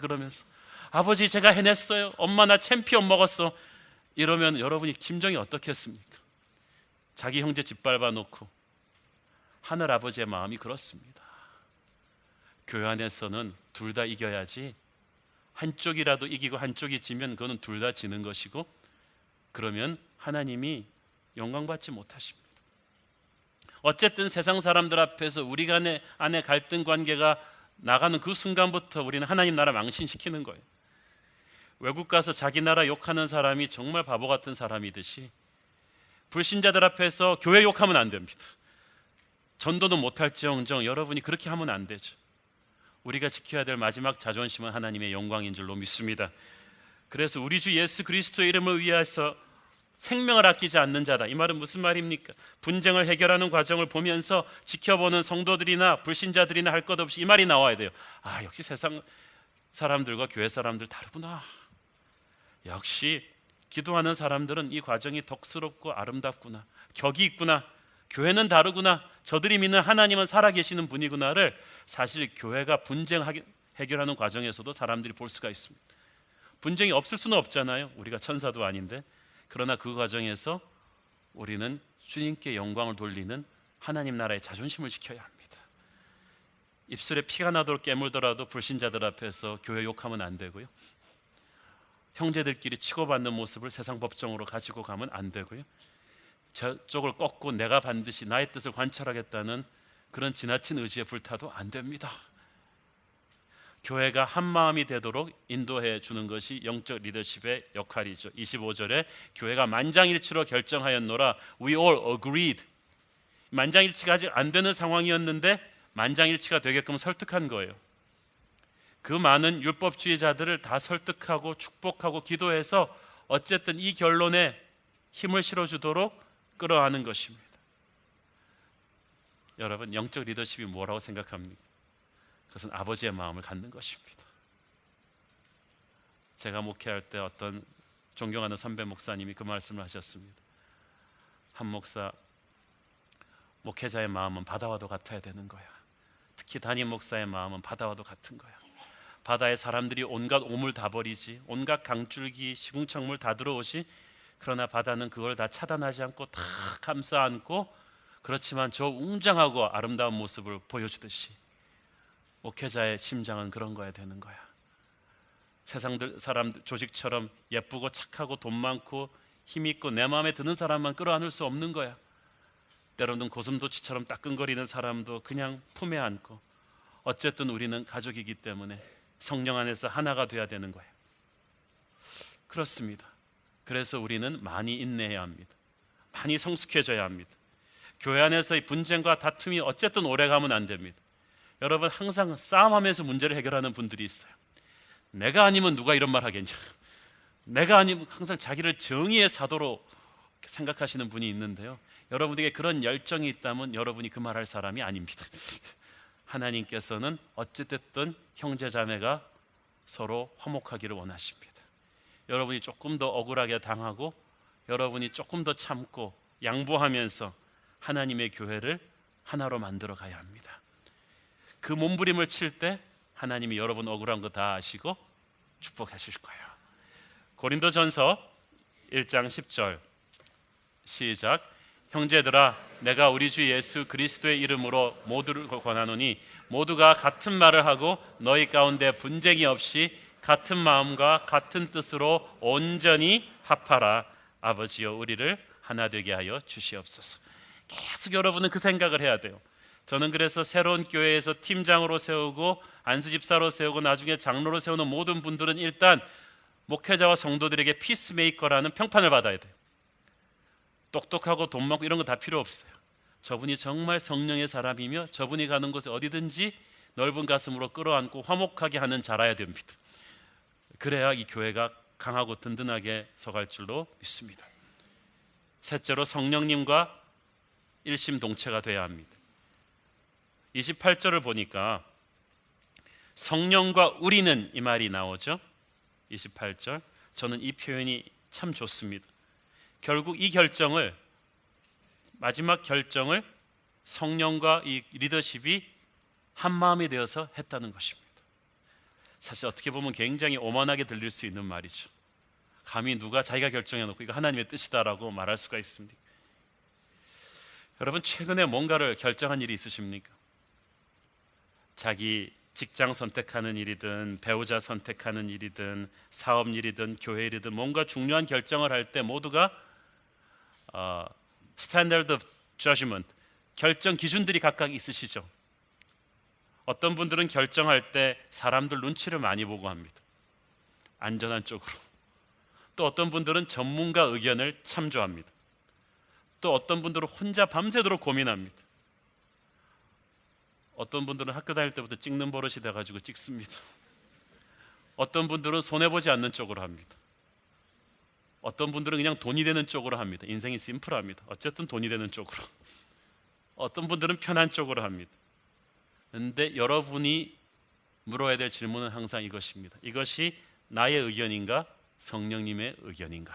그러면서 아버지 제가 해냈어요. 엄마 나 챔피언 먹었어. 이러면 여러분이 심정이 어떻겠습니까? 자기 형제 짓밟아 놓고 하늘 아버지의 마음이 그렇습니다. 교회 안에서는 둘 다 이겨야지 한쪽이라도 이기고 한쪽이 지면 그거는 둘 다 지는 것이고 그러면 하나님이 영광받지 못하십니다. 어쨌든 세상 사람들 앞에서 우리 안에 갈등 관계가 나가는 그 순간부터 우리는 하나님 나라 망신시키는 거예요. 외국 가서 자기 나라 욕하는 사람이 정말 바보 같은 사람이듯이 불신자들 앞에서 교회 욕하면 안 됩니다. 전도도 못할지언정 여러분이 그렇게 하면 안 되죠. 우리가 지켜야 될 마지막 자존심은 하나님의 영광인 줄로 믿습니다. 그래서 우리 주 예수 그리스도의 이름을 위해서 생명을 아끼지 않는 자다. 이 말은 무슨 말입니까? 분쟁을 해결하는 과정을 보면서 지켜보는 성도들이나 불신자들이나 할 것 없이 이 말이 나와야 돼요. 아, 역시 세상 사람들과 교회 사람들 다르구나. 역시 기도하는 사람들은 이 과정이 덕스럽고 아름답구나. 격이 있구나. 교회는 다르구나. 저들이 믿는 하나님은 살아계시는 분이구나를 사실 교회가 분쟁 해결하는 과정에서도 사람들이 볼 수가 있습니다. 분쟁이 없을 수는 없잖아요. 우리가 천사도 아닌데. 그러나 그 과정에서 우리는 주님께 영광을 돌리는 하나님 나라의 자존심을 지켜야 합니다. 입술에 피가 나도록 깨물더라도 불신자들 앞에서 교회 욕하면 안 되고요. 형제들끼리 치고받는 모습을 세상 법정으로 가지고 가면 안 되고요. 저쪽을 꺾고 내가 반드시 나의 뜻을 관철하겠다는 그런 지나친 의지에 불타도 안 됩니다. 교회가 한 마음이 되도록 인도해 주는 것이 영적 리더십의 역할이죠. 25절에 교회가 만장일치로 결정하였노라. We all agreed. 만장일치가 아직 안 되는 상황이었는데 만장일치가 되게끔 설득한 거예요. 그 많은 율법주의자들을 다 설득하고 축복하고 기도해서 어쨌든 이 결론에 힘을 실어주도록 끌어안은 것입니다. 여러분, 영적 리더십이 뭐라고 생각합니까? 그것은 아버지의 마음을 갖는 것입니다. 제가 목회할 때 어떤 존경하는 선배 목사님이 그 말씀을 하셨습니다. 한 목사, 목회자의 마음은 바다와도 같아야 되는 거야. 특히 담임 목사의 마음은 바다와도 같은 거야. 바다에 사람들이 온갖 오물 다 버리지, 온갖 강줄기, 시궁창물 다 들어오지. 그러나 바다는 그걸 다 차단하지 않고 다 감싸 안고, 그렇지만 저 웅장하고 아름다운 모습을 보여주듯이 목회자의 심장은 그런 거야 되는 거야. 세상 사람들 조직처럼 예쁘고 착하고 돈 많고 힘 있고 내 마음에 드는 사람만 끌어안을 수 없는 거야. 때로는 고슴도치처럼 따끔거리는 사람도 그냥 품에 안고, 어쨌든 우리는 가족이기 때문에 성령 안에서 하나가 돼야 되는 거예요. 그렇습니다. 그래서 우리는 많이 인내해야 합니다. 많이 성숙해져야 합니다. 교회 안에서의 분쟁과 다툼이 어쨌든 오래가면 안 됩니다. 여러분, 항상 싸움하면서 문제를 해결하는 분들이 있어요. 내가 아니면 누가 이런 말 하겠냐. 내가 아니면 항상 자기를 정의의 사도로 생각하시는 분이 있는데요. 여러분에게 그런 열정이 있다면 여러분이 그 말할 사람이 아닙니다. 하나님께서는 어찌됐든 형제자매가 서로 화목하기를 원하십니다. 여러분이 조금 더 억울하게 당하고 여러분이 조금 더 참고 양보하면서 하나님의 교회를 하나로 만들어 가야 합니다. 그 몸부림을 칠 때 하나님이 여러분 억울한 거 다 아시고 축복하실 거예요. 고린도전서 1장 10절 시작. 형제들아, 내가 우리 주 예수 그리스도의 이름으로 모두를 권하노니 모두가 같은 말을 하고 너희 가운데 분쟁이 없이 같은 마음과 같은 뜻으로 온전히 합하라. 아버지여, 우리를 하나 되게 하여 주시옵소서. 계속 여러분은 그 생각을 해야 돼요. 저는 그래서 새로운 교회에서 팀장으로 세우고 안수집사로 세우고 나중에 장로로 세우는 모든 분들은 일단 목회자와 성도들에게 피스메이커라는 평판을 받아야 돼요. 똑똑하고 돈 많고 이런 거 다 필요 없어요. 저분이 정말 성령의 사람이며 저분이 가는 곳에 어디든지 넓은 가슴으로 끌어안고 화목하게 하는 자라야 됩니다. 그래야 이 교회가 강하고 든든하게 서갈 줄로 믿습니다. 셋째로 성령님과 일심동체가 돼야 합니다. 28절을 보니까 성령과 우리는 이 말이 나오죠. 28절. 저는 이 표현이 참 좋습니다. 결국 이 결정을, 마지막 결정을 성령과 이 리더십이 한 마음이 되어서 했다는 것입니다. 사실 어떻게 보면 굉장히 오만하게 들릴 수 있는 말이죠. 감히 누가 자기가 결정해놓고 이거 하나님의 뜻이다라고 말할 수가 있습니다. 여러분, 최근에 뭔가를 결정한 일이 있으십니까? 자기 직장 선택하는 일이든 배우자 선택하는 일이든 사업 일이든 교회 일이든 뭔가 중요한 결정을 할 때 모두가 스탠더드 오브 저지먼트, 결정 기준들이 각각 있으시죠. 어떤 분들은 결정할 때 사람들 눈치를 많이 보고 합니다. 안전한 쪽으로. 또 어떤 분들은 전문가 의견을 참조합니다. 또 어떤 분들은 혼자 밤새도록 고민합니다. 어떤 분들은 학교 다닐 때부터 찍는 버릇이 돼가지고 찍습니다. 어떤 분들은 손해보지 않는 쪽으로 합니다. 어떤 분들은 그냥 돈이 되는 쪽으로 합니다. 인생이 심플합니다. 어쨌든 돈이 되는 쪽으로. 어떤 분들은 편한 쪽으로 합니다. 그런데 여러분이 물어야 될 질문은 항상 이것입니다. 이것이 나의 의견인가? 성령님의 의견인가?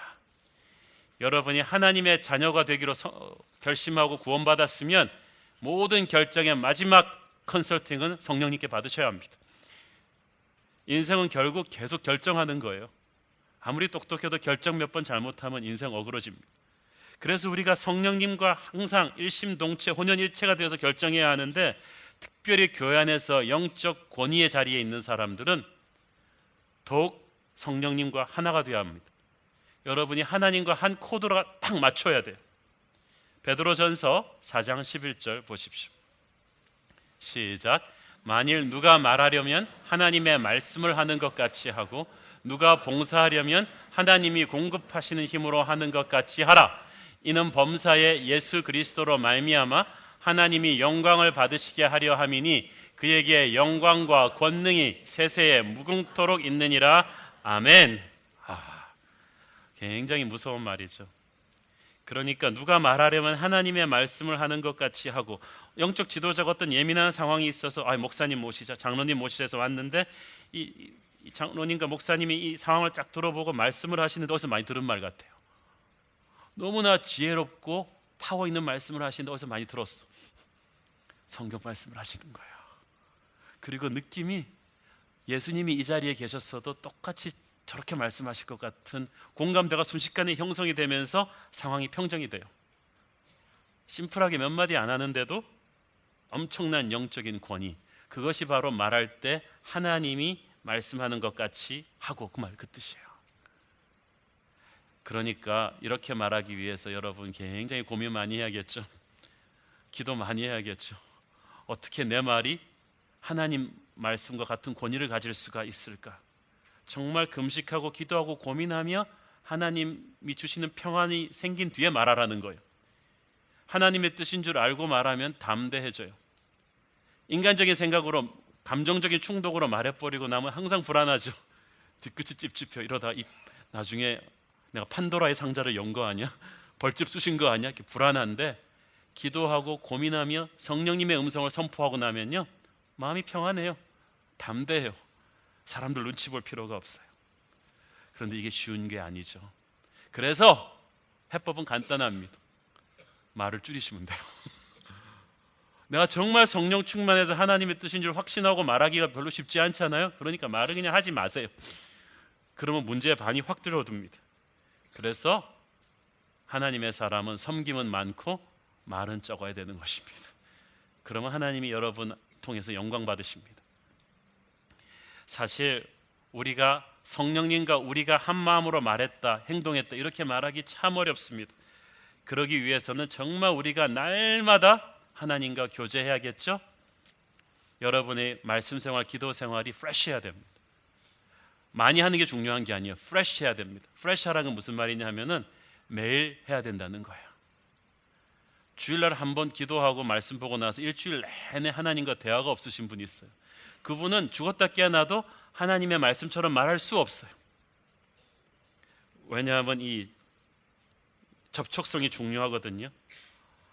여러분이 하나님의 자녀가 되기로 결심하고 구원받았으면 모든 결정의 마지막 컨설팅은 성령님께 받으셔야 합니다. 인생은 결국 계속 결정하는 거예요. 아무리 똑똑해도 결정 몇 번 잘못하면 인생 어그러집니다. 그래서 우리가 성령님과 항상 일심동체 혼연일체가 되어서 결정해야 하는데, 특별히 교회 안에서 영적 권위의 자리에 있는 사람들은 더욱 성령님과 하나가 되어야 합니다. 여러분이 하나님과 한 코드로 딱 맞춰야 돼요. 베드로전서 4장 11절 보십시오. 시작. 만일 누가 말하려면 하나님의 말씀을 하는 것 같이 하고 누가 봉사하려면 하나님이 공급하시는 힘으로 하는 것 같이 하라. 이는 범사에 예수 그리스도로 말미암아 하나님이 영광을 받으시게 하려 함이니 그에게 영광과 권능이 세세에 무궁토록 있느니라. 아멘. 굉장히 무서운 말이죠. 그러니까 누가 말하려면 하나님의 말씀을 하는 것 같이 하고, 영적 지도자가 어떤 예민한 상황이 있어서 목사님 모시자, 장로님 모시자 해서 왔는데 이 장로님과 목사님이 이 상황을 쫙 들어보고 말씀을 하시는데 어디서 많이 들은 말 같아요. 너무나 지혜롭고 파워 있는 말씀을 하시는데 어디서 많이 들었어. 성경 말씀을 하시는 거예요. 그리고 느낌이 예수님이 이 자리에 계셨어도 똑같이 저렇게 말씀하실 것 같은 공감대가 순식간에 형성이 되면서 상황이 평정이 돼요. 심플하게 몇 마디 안 하는데도 엄청난 영적인 권위, 그것이 바로 말할 때 하나님이 말씀하는 것 같이 하고, 그 말 그 뜻이에요. 그러니까 이렇게 말하기 위해서 여러분 굉장히 고민 많이 해야겠죠. 기도 많이 해야겠죠. 어떻게 내 말이 하나님 말씀과 같은 권위를 가질 수가 있을까? 정말 금식하고 기도하고 고민하며 하나님이 주시는 평안이 생긴 뒤에 말하라는 거예요. 하나님의 뜻인 줄 알고 말하면 담대해져요. 인간적인 생각으로 감정적인 충동으로 말해버리고 나면 항상 불안하죠. 뒤끝이 찝찝해요. 이러다 나중에 내가 판도라의 상자를 연 거 아니야? 벌집 쑤신 거 아니야? 이렇게 불안한데, 기도하고 고민하며 성령님의 음성을 선포하고 나면요, 마음이 평안해요. 담대해요. 사람들 눈치 볼 필요가 없어요. 그런데 이게 쉬운 게 아니죠. 그래서 해법은 간단합니다. 말을 줄이시면 돼요. 내가 정말 성령 충만해서 하나님의 뜻인 줄 확신하고 말하기가 별로 쉽지 않잖아요. 그러니까 말을 그냥 하지 마세요. 그러면 문제의 반이 확 줄어듭니다. 그래서 하나님의 사람은 섬김은 많고 말은 적어야 되는 것입니다. 그러면 하나님이 여러분 통해서 영광 받으십니다. 사실 우리가 성령님과 우리가 한 마음으로 말했다, 행동했다, 이렇게 말하기 참 어렵습니다. 그러기 위해서는 정말 우리가 날마다 하나님과 교제해야겠죠. 여러분의 말씀 생활, 기도 생활이 프레시해야 됩니다. 많이 하는 게 중요한 게 아니에요. 프레시해야 됩니다. 프레시하라는 건 무슨 말이냐 하면은 매일 해야 된다는 거예요. 주일날 한번 기도하고 말씀 보고 나서 일주일 내내 하나님과 대화가 없으신 분이 있어요. 그분은 죽었다 깨어나도 하나님의 말씀처럼 말할 수 없어요. 왜냐하면 이 접촉성이 중요하거든요.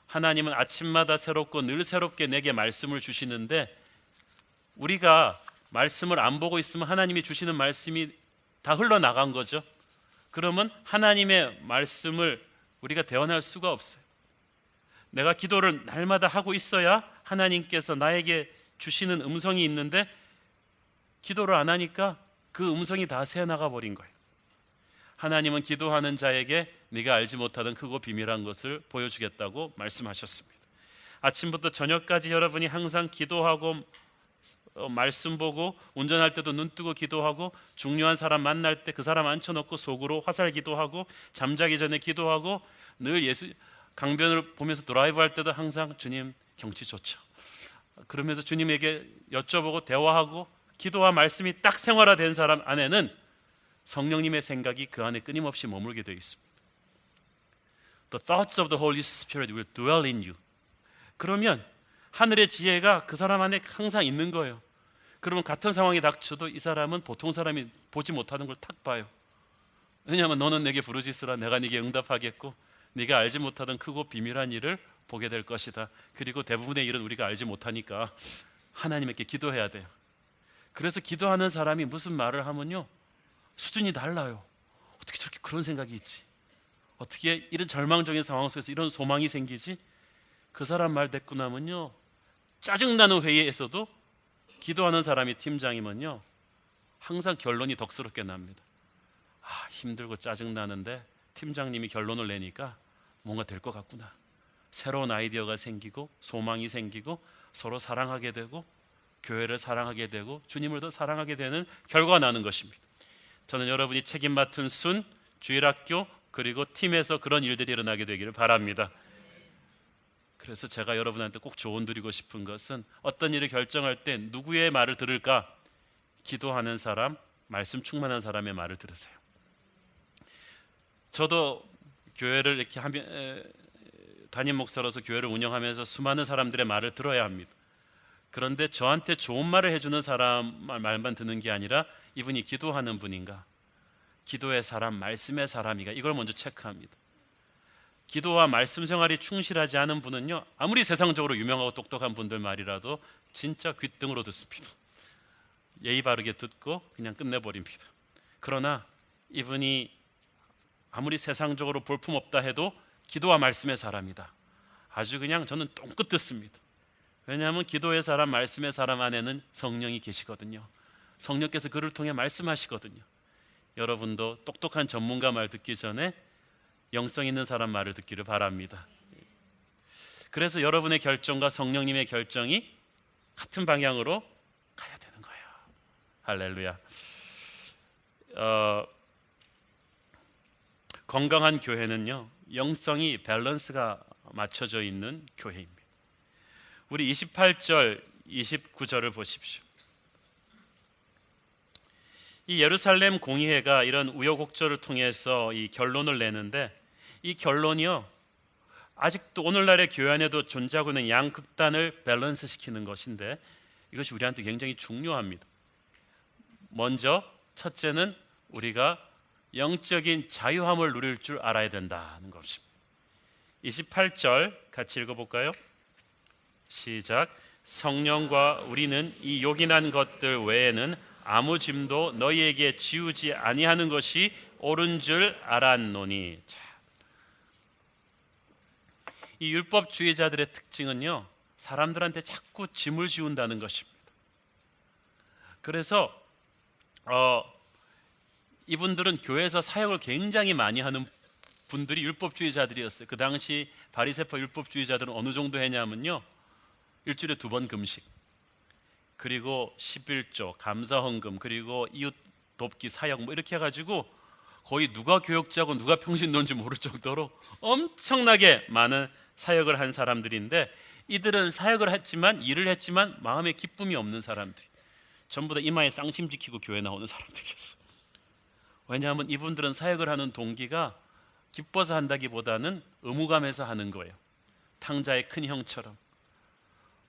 하나님은 아침마다 새롭고 늘 새롭게 내게 말씀을 주시는데 우리가 말씀을 안 보고 있으면 하나님이 주시는 말씀이 다 흘러나간 거죠. 그러면 하나님의 말씀을 우리가 대언할 수가 없어요. 내가 기도를 날마다 하고 있어야 하나님께서 나에게 주시는 음성이 있는데 기도를 안 하니까 그 음성이 다 새어나가 버린 거예요. 하나님은 기도하는 자에게 네가 알지 못하던 크고 비밀한 것을 보여주겠다고 말씀하셨습니다. 아침부터 저녁까지 여러분이 항상 기도하고 말씀 보고 운전할 때도 눈 뜨고 기도하고 중요한 사람 만날 때 그 사람 앉혀놓고 속으로 화살 기도하고 잠자기 전에 기도하고 늘 예수 강변을 보면서 드라이브할 때도 항상 주님 경치 좋죠. 그러면서 주님에게 여쭤보고 대화하고 기도와 말씀이 딱 생활화된 사람 안에는 성령님의 생각이 그 안에 끊임없이 머물게 되어 있습니다. The thoughts of the Holy Spirit will dwell in you. 그러면 하늘의 지혜가 그 사람 안에 항상 있는 거예요. 그러면 같은 상황이 닥쳐도 이 사람은 보통 사람이 보지 못하는 걸 탁 봐요. 왜냐하면 너는 내게 부르짖으라 내가 네게 응답하겠고 네가 알지 못하던 크고 비밀한 일을 보게 될 것이다. 그리고 대부분의 일은 우리가 알지 못하니까 하나님께 기도해야 돼요. 그래서 기도하는 사람이 무슨 말을 하면요 수준이 달라요. 어떻게 저렇게 그런 생각이 있지? 어떻게 이런 절망적인 상황 속에서 이런 소망이 생기지? 그 사람 말 듣고 나면요 짜증나는 회의에서도 기도하는 사람이 팀장이면요 항상 결론이 덕스럽게 납니다. 힘들고 짜증나는데 팀장님이 결론을 내니까 뭔가 될 것 같구나. 새로운 아이디어가 생기고 소망이 생기고 서로 사랑하게 되고 교회를 사랑하게 되고 주님을 더 사랑하게 되는 결과가 나는 것입니다. 저는 여러분이 책임 맡은 순, 주일학교 그리고 팀에서 그런 일들이 일어나게 되기를 바랍니다. 그래서 제가 여러분한테 꼭 조언 드리고 싶은 것은 어떤 일을 결정할 때 누구의 말을 들을까? 기도하는 사람, 말씀 충만한 사람의 말을 들으세요. 저도 교회를 이렇게 담임 목사로서 교회를 운영하면서 수많은 사람들의 말을 들어야 합니다. 그런데 저한테 좋은 말을 해주는 사람 말만 듣는 게 아니라 이분이 기도하는 분인가? 기도의 사람, 말씀의 사람이가 이걸 먼저 체크합니다. 기도와 말씀 생활이 충실하지 않은 분은요 아무리 세상적으로 유명하고 똑똑한 분들 말이라도 진짜 귓등으로 듣습니다. 예의 바르게 듣고 그냥 끝내버립니다. 그러나 이분이 아무리 세상적으로 볼품없다 해도 기도와 말씀의 사람이다. 아주 그냥 저는 똥끝 듣습니다. 왜냐하면 기도의 사람, 말씀의 사람 안에는 성령이 계시거든요. 성령께서 그를 통해 말씀하시거든요. 여러분도 똑똑한 전문가 말 듣기 전에 영성 있는 사람 말을 듣기를 바랍니다. 그래서 여러분의 결정과 성령님의 결정이 같은 방향으로 가야 되는 거예요. 할렐루야. 건강한 교회는요 영성이 밸런스가 맞춰져 있는 교회입니다. 우리 28절 29절을 보십시오. 이 예루살렘 공의회가 이런 우여곡절을 통해서 이 결론을 내는데 이 결론이요 아직도 오늘날의 교회 안에도 존재하고 있는 양극단을 밸런스 시키는 것인데 이것이 우리한테 굉장히 중요합니다. 먼저 첫째는 우리가 영적인 자유함을 누릴 줄 알아야 된다는 것입니다. 28절 같이 읽어볼까요? 시작. 성령과 우리는 이 요긴한 것들 외에는 아무 짐도 너희에게 지우지 아니하는 것이 옳은 줄 알았노니. 자, 이 율법주의자들의 특징은요 사람들한테 자꾸 짐을 지운다는 것입니다. 그래서 이분들은 교회에서 사역을 굉장히 많이 하는 분들이 율법주의자들이었어요. 그 당시 바리새파 율법주의자들은 어느 정도 했냐면요 일주일에 2번 금식 그리고 11조 감사헌금 그리고 이웃 돕기 사역 뭐 이렇게 해가지고 거의 누가 교역자고 누가 평신도인지 모를 정도로 엄청나게 많은 사역을 한 사람들인데 이들은 사역을 했지만 일을 했지만 마음에 기쁨이 없는 사람들 전부 다 이마에 쌍심 지키고 교회 나오는 사람들이었어요. 왜냐하면 이분들은 사역을 하는 동기가 기뻐서 한다기보다는 의무감에서 하는 거예요. 탕자의 큰 형처럼.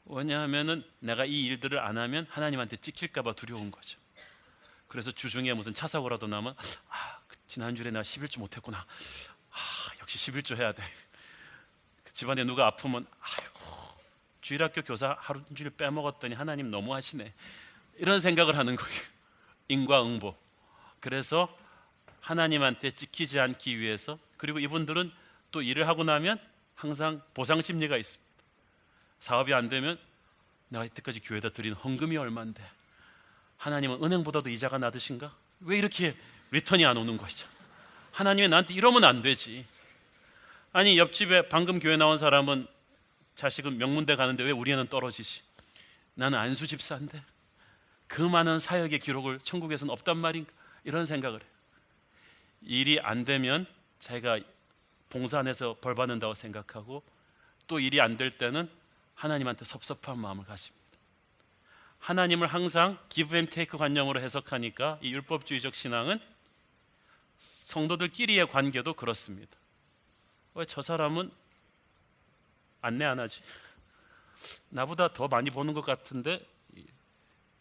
왜냐하면은 내가 이 일들을 안 하면 하나님한테 찍힐까 봐 두려운 거죠. 그래서 주중에 무슨 차 사고라도 나면 지난주에 내가 11조 못했구나. 역시 11조 해야 돼. 집안에 누가 아프면 아이고 주일학교 교사 하루 종일 빼먹었더니 하나님 너무하시네. 이런 생각을 하는 거예요. 인과응보. 그래서 하나님한테 찍히지 않기 위해서, 그리고 이분들은 또 일을 하고 나면 항상 보상 심리가 있습니다. 사업이 안 되면 내가 이때까지 교회에다 드린 헌금이 얼만데 하나님은 은행보다도 이자가 낮으신가? 왜 이렇게 리턴이 안 오는 것이죠? 하나님이 나한테 이러면 안 되지. 아니 옆집에 방금 교회 나온 사람은 자식은 명문대 가는데 왜 우리 애는 떨어지지? 나는 안수 집사인데 그 많은 사역의 기록을 천국에서는 없단 말인가? 이런 생각을 해요. 일이 안 되면 자기가 봉사 안에서 벌 받는다고 생각하고, 또 일이 안 될 때는 하나님한테 섭섭한 마음을 가집니다. 하나님을 항상 give and take 관념으로 해석하니까 이 율법주의적 신앙은 성도들끼리의 관계도 그렇습니다. 왜 저 사람은 안내 안 하지? 나보다 더 많이 보는 것 같은데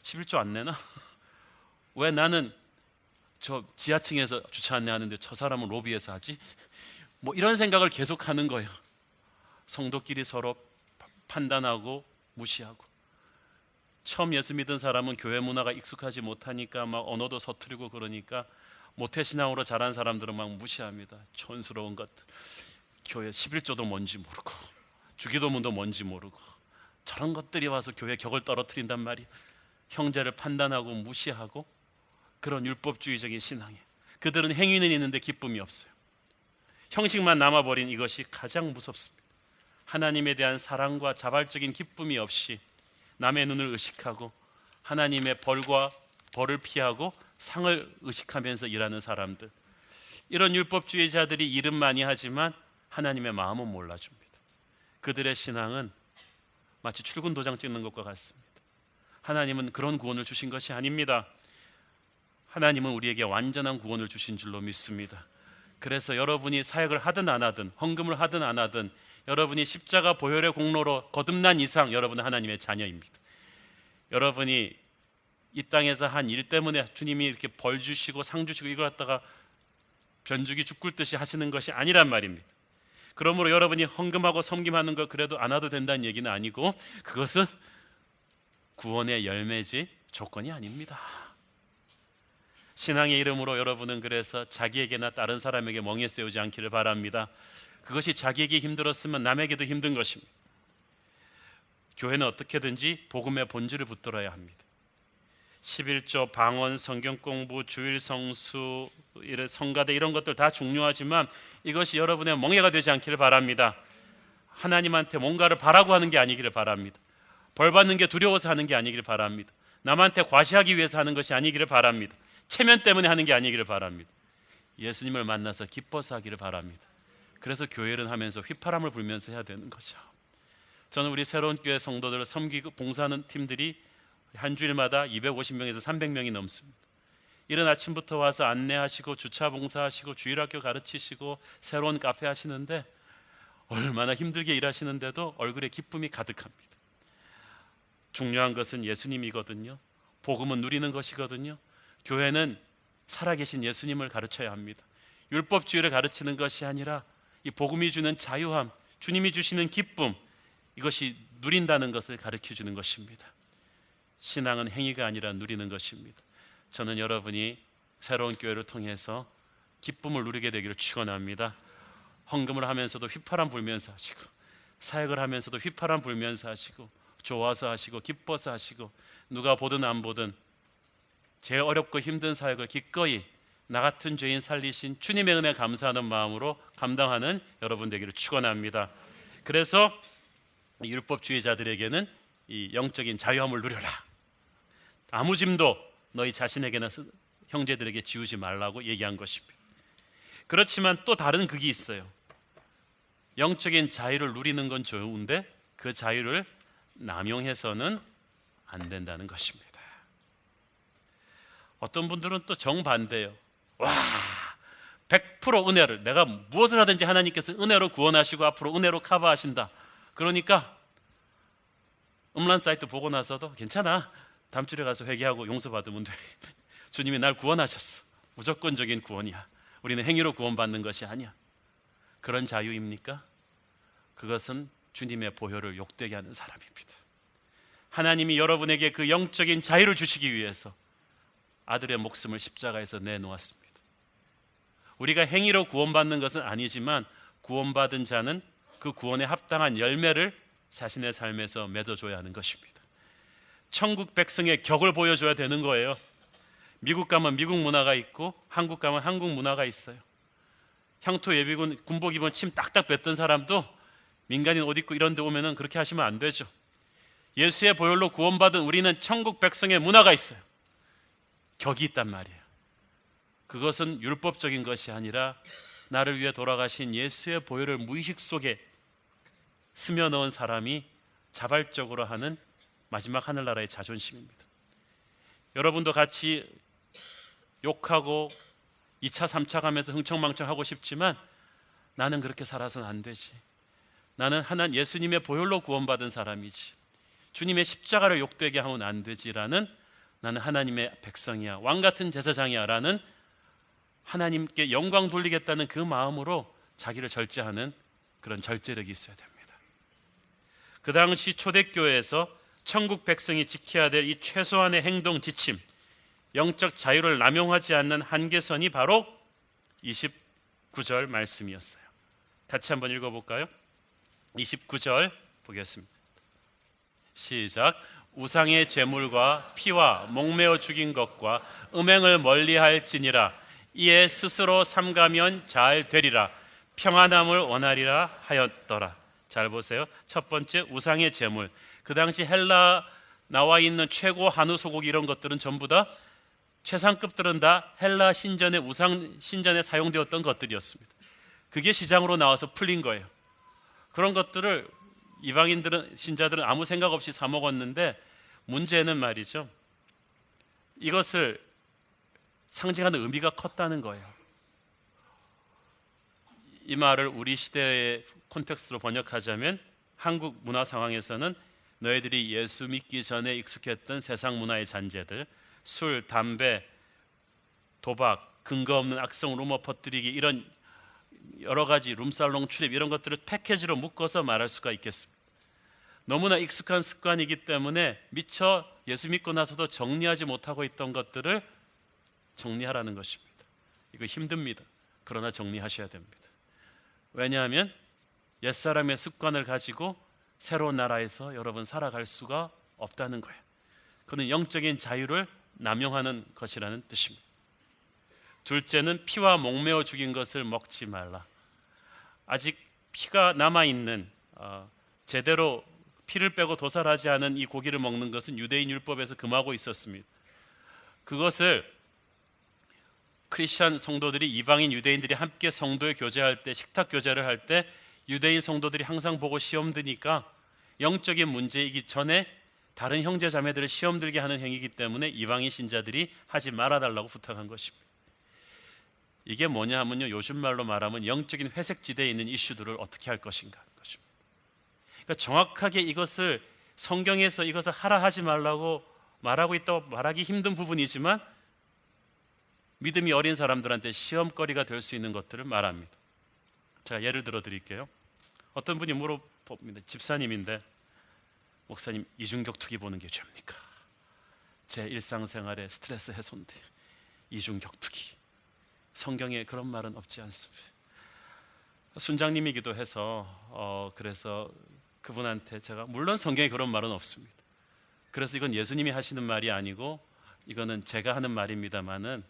11조 안 내나? 왜 나는 저 지하층에서 주차 안내하는데 저 사람은 로비에서 하지? 뭐 이런 생각을 계속하는 거예요. 성도끼리 서로 판단하고 무시하고, 처음 예수 믿은 사람은 교회 문화가 익숙하지 못하니까 막 언어도 서투르고 그러니까 모태신앙으로 자란 사람들은 막 무시합니다. 촌스러운 것들, 교회 11조도 뭔지 모르고 주기도문도 뭔지 모르고 저런 것들이 와서 교회 격을 떨어뜨린단 말이에요. 형제를 판단하고 무시하고, 그런 율법주의적인 신앙에 그들은 행위는 있는데 기쁨이 없어요. 형식만 남아버린 이것이 가장 무섭습니다. 하나님에 대한 사랑과 자발적인 기쁨이 없이 남의 눈을 의식하고 하나님의 벌을 피하고 상을 의식하면서 일하는 사람들, 이런 율법주의자들이 일은 많이 하지만 하나님의 마음은 몰라줍니다. 그들의 신앙은 마치 출근 도장 찍는 것과 같습니다. 하나님은 그런 구원을 주신 것이 아닙니다. 하나님은 우리에게 완전한 구원을 주신 줄로 믿습니다. 그래서 여러분이 사역을 하든 안 하든, 헌금을 하든 안 하든, 여러분이 십자가 보혈의 공로로 거듭난 이상 여러분은 하나님의 자녀입니다. 여러분이 이 땅에서 한 일 때문에 주님이 이렇게 벌 주시고 상 주시고 이걸 갖다가 변죽이 죽을 듯이 하시는 것이 아니란 말입니다. 그러므로 여러분이 헌금하고 섬김하는 거 그래도 안 와도 된다는 얘기는 아니고, 그것은 구원의 열매지 조건이 아닙니다. 신앙의 이름으로 여러분은 그래서 자기에게나 다른 사람에게 멍에 세우지 않기를 바랍니다. 그것이 자기에게 힘들었으면 남에게도 힘든 것입니다. 교회는 어떻게든지 복음의 본질을 붙들어야 합니다. 11조, 방언, 성경 공부, 주일 성수, 성가대 이런 것들 다 중요하지만 이것이 여러분의 멍해가 되지 않기를 바랍니다. 하나님한테 뭔가를 바라고 하는 게 아니기를 바랍니다. 벌 받는 게 두려워서 하는 게 아니기를 바랍니다. 남한테 과시하기 위해서 하는 것이 아니기를 바랍니다. 체면 때문에 하는 게 아니기를 바랍니다. 예수님을 만나서 기뻐서 하기를 바랍니다. 그래서 교회를 하면서 휘파람을 불면서 해야 되는 거죠. 저는 우리 새로운 교회 성도들 섬기고 봉사하는 팀들이 한 주일마다 250명에서 300명이 넘습니다. 이른 아침부터 와서 안내하시고 주차 봉사하시고 주일학교 가르치시고 새로운 카페 하시는데 얼마나 힘들게 일하시는데도 얼굴에 기쁨이 가득합니다. 중요한 것은 예수님이거든요. 복음은 누리는 것이거든요. 교회는 살아계신 예수님을 가르쳐야 합니다. 율법주의를 가르치는 것이 아니라 이 복음이 주는 자유함, 주님이 주시는 기쁨, 이것이 누린다는 것을 가르쳐주는 것입니다. 신앙은 행위가 아니라 누리는 것입니다. 저는 여러분이 새로운 교회를 통해서 기쁨을 누리게 되기를 축원합니다. 헌금을 하면서도 휘파람 불면서 하시고, 사역을 하면서도 휘파람 불면서 하시고, 좋아서 하시고 기뻐서 하시고, 누가 보든 안 보든 제일 어렵고 힘든 사역을 기꺼이 나 같은 죄인 살리신 주님의 은혜 감사하는 마음으로 감당하는 여러분 되기를 축원합니다. 그래서 율법주의자들에게는 이 영적인 자유함을 누려라. 아무 짐도 너희 자신에게나 형제들에게 지우지 말라고 얘기한 것입니다. 그렇지만 또 다른 극이 있어요. 영적인 자유를 누리는 건 좋은데 그 자유를 남용해서는 안 된다는 것입니다. 어떤 분들은 또 정반대예요. 와, 100% 은혜를, 내가 무엇을 하든지 하나님께서 은혜로 구원하시고 앞으로 은혜로 커버하신다. 그러니까 음란 사이트 보고 나서도 괜찮아, 다음 주에 가서 회개하고 용서받으면 돼. 주님이 날 구원하셨어. 무조건적인 구원이야. 우리는 행위로 구원받는 것이 아니야. 그런 자유입니까? 그것은 주님의 보혈을 욕되게 하는 사람입니다. 하나님이 여러분에게 그 영적인 자유를 주시기 위해서 아들의 목숨을 십자가에서 내놓았습니다. 우리가 행위로 구원받는 것은 아니지만 구원받은 자는 그 구원에 합당한 열매를 자신의 삶에서 맺어줘야 하는 것입니다. 천국 백성의 격을 보여줘야 되는 거예요. 미국 가면 미국 문화가 있고 한국 가면 한국 문화가 있어요. 향토 예비군 군복 입은 침 딱딱 뱉던 사람도 민간인 옷 입고 이런 데 오면은 그렇게 하시면 안 되죠. 예수의 보혈로 구원받은 우리는 천국 백성의 문화가 있어요. 격이 있단 말이에요. 그것은 율법적인 것이 아니라 나를 위해 돌아가신 예수의 보혈을 무의식 속에 스며 넣은 사람이 자발적으로 하는 마지막 하늘나라의 자존심입니다. 여러분도 같이 욕하고 2차, 3차 가면서 흥청망청 하고 싶지만 나는 그렇게 살아서는 안 되지. 나는 예수님의 보혈로 구원받은 사람이지. 주님의 십자가를 욕되게 하면 안 되지라는, 나는 하나님의 백성이야, 왕같은 제사장이야 라는, 하나님께 영광 돌리겠다는 그 마음으로 자기를 절제하는 그런 절제력이 있어야 됩니다. 그 당시 초대교회에서 천국 백성이 지켜야 될 이 최소한의 행동 지침, 영적 자유를 남용하지 않는 한계선이 바로 29절 말씀이었어요. 같이 한번 읽어볼까요? 29절 보겠습니다. 시작. 우상의 제물과 피와 목매어 죽인 것과 음행을 멀리할지니라. 이에 스스로 삼가면 잘 되리라. 평안함을 원하리라 하였더라. 잘 보세요. 첫 번째, 우상의 제물. 그 당시 헬라 나와 있는 최고 한우 소고기 이런 것들은 전부 다, 최상급들은 다 헬라 신전의 우상 신전에 사용되었던 것들이었습니다. 그게 시장으로 나와서 풀린 거예요. 그런 것들을 이방인들은, 신자들은 아무 생각 없이 사 먹었는데, 문제는 말이죠, 이것을 상징하는 의미가 컸다는 거예요. 이 말을 우리 시대의 콘텍스트로 번역하자면, 한국 문화 상황에서는 너희들이 예수 믿기 전에 익숙했던 세상 문화의 잔재들, 술, 담배, 도박, 근거 없는 악성 루머 퍼뜨리기, 이런 여러 가지 룸살롱 출입, 이런 것들을 패키지로 묶어서 말할 수가 있겠습니다. 너무나 익숙한 습관이기 때문에 미처 예수 믿고 나서도 정리하지 못하고 있던 것들을 정리하라는 것입니다. 이거 힘듭니다. 그러나 정리하셔야 됩니다. 왜냐하면 옛사람의 습관을 가지고 새로운 나라에서 여러분 살아갈 수가 없다는 거예요. 그는 영적인 자유를 남용하는 것이라는 뜻입니다. 둘째는 피와 목매어 죽인 것을 먹지 말라. 아직 피가 남아있는, 제대로 피를 빼고 도살하지 않은 이 고기를 먹는 것은 유대인 율법에서 금하고 있었습니다. 그것을 크리스천 성도들이, 이방인 유대인들이 함께 성도의 교제할 때, 식탁 교제를 할 때 유대인 성도들이 항상 보고 시험 드니까, 영적인 문제이기 전에 다른 형제 자매들을 시험 들게 하는 행위이기 때문에 이방인 신자들이 하지 말아달라고 부탁한 것입니다. 이게 뭐냐 하면요, 요즘 말로 말하면 영적인 회색지대에 있는 이슈들을 어떻게 할 것인가 하는 것입니다. 그러니까 정확하게 이것을 성경에서 이것을 하라 하지 말라고 말하고 있다고 말하기 힘든 부분이지만, 믿음이 어린 사람들한테 시험거리가 될 수 있는 것들을 말합니다. 제가 예를 들어 드릴게요. 어떤 분이 물어봅니다. 집사님인데, 목사님, 이중격투기 보는 게 죄입니까? 제 일상생활에 스트레스 해소인데 이중격투기, 성경에 그런 말은 없지 않습니다. 순장님이기도 해서 그래서 그분한테 제가, 물론 성경에 그런 말은 없습니다. 그래서 이건 예수님이 하시는 말이 아니고 이거는 제가 하는 말입니다만은,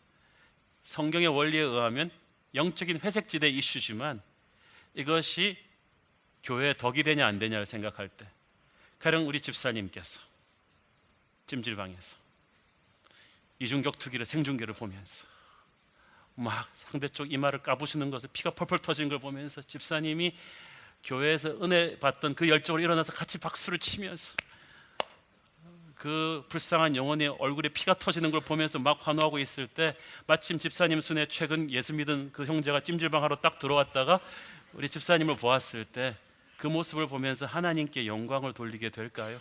성경의 원리에 의하면 영적인 회색지대 이슈지만 이것이 교회에 덕이 되냐 안 되냐를 생각할 때, 가령 우리 집사님께서 찜질방에서 이중격투기를 생중계를 보면서 막 상대쪽 이마를 까부시는 것을 피가 펄펄 터지는 걸 보면서 집사님이 교회에서 은혜 받던 그 열정으로 일어나서 같이 박수를 치면서 그 불쌍한 영혼의 얼굴에 피가 터지는 걸 보면서 막 환호하고 있을 때, 마침 집사님 순에 최근 예수 믿은 그 형제가 찜질방 하러 딱 들어왔다가 우리 집사님을 보았을 때 그 모습을 보면서 하나님께 영광을 돌리게 될까요?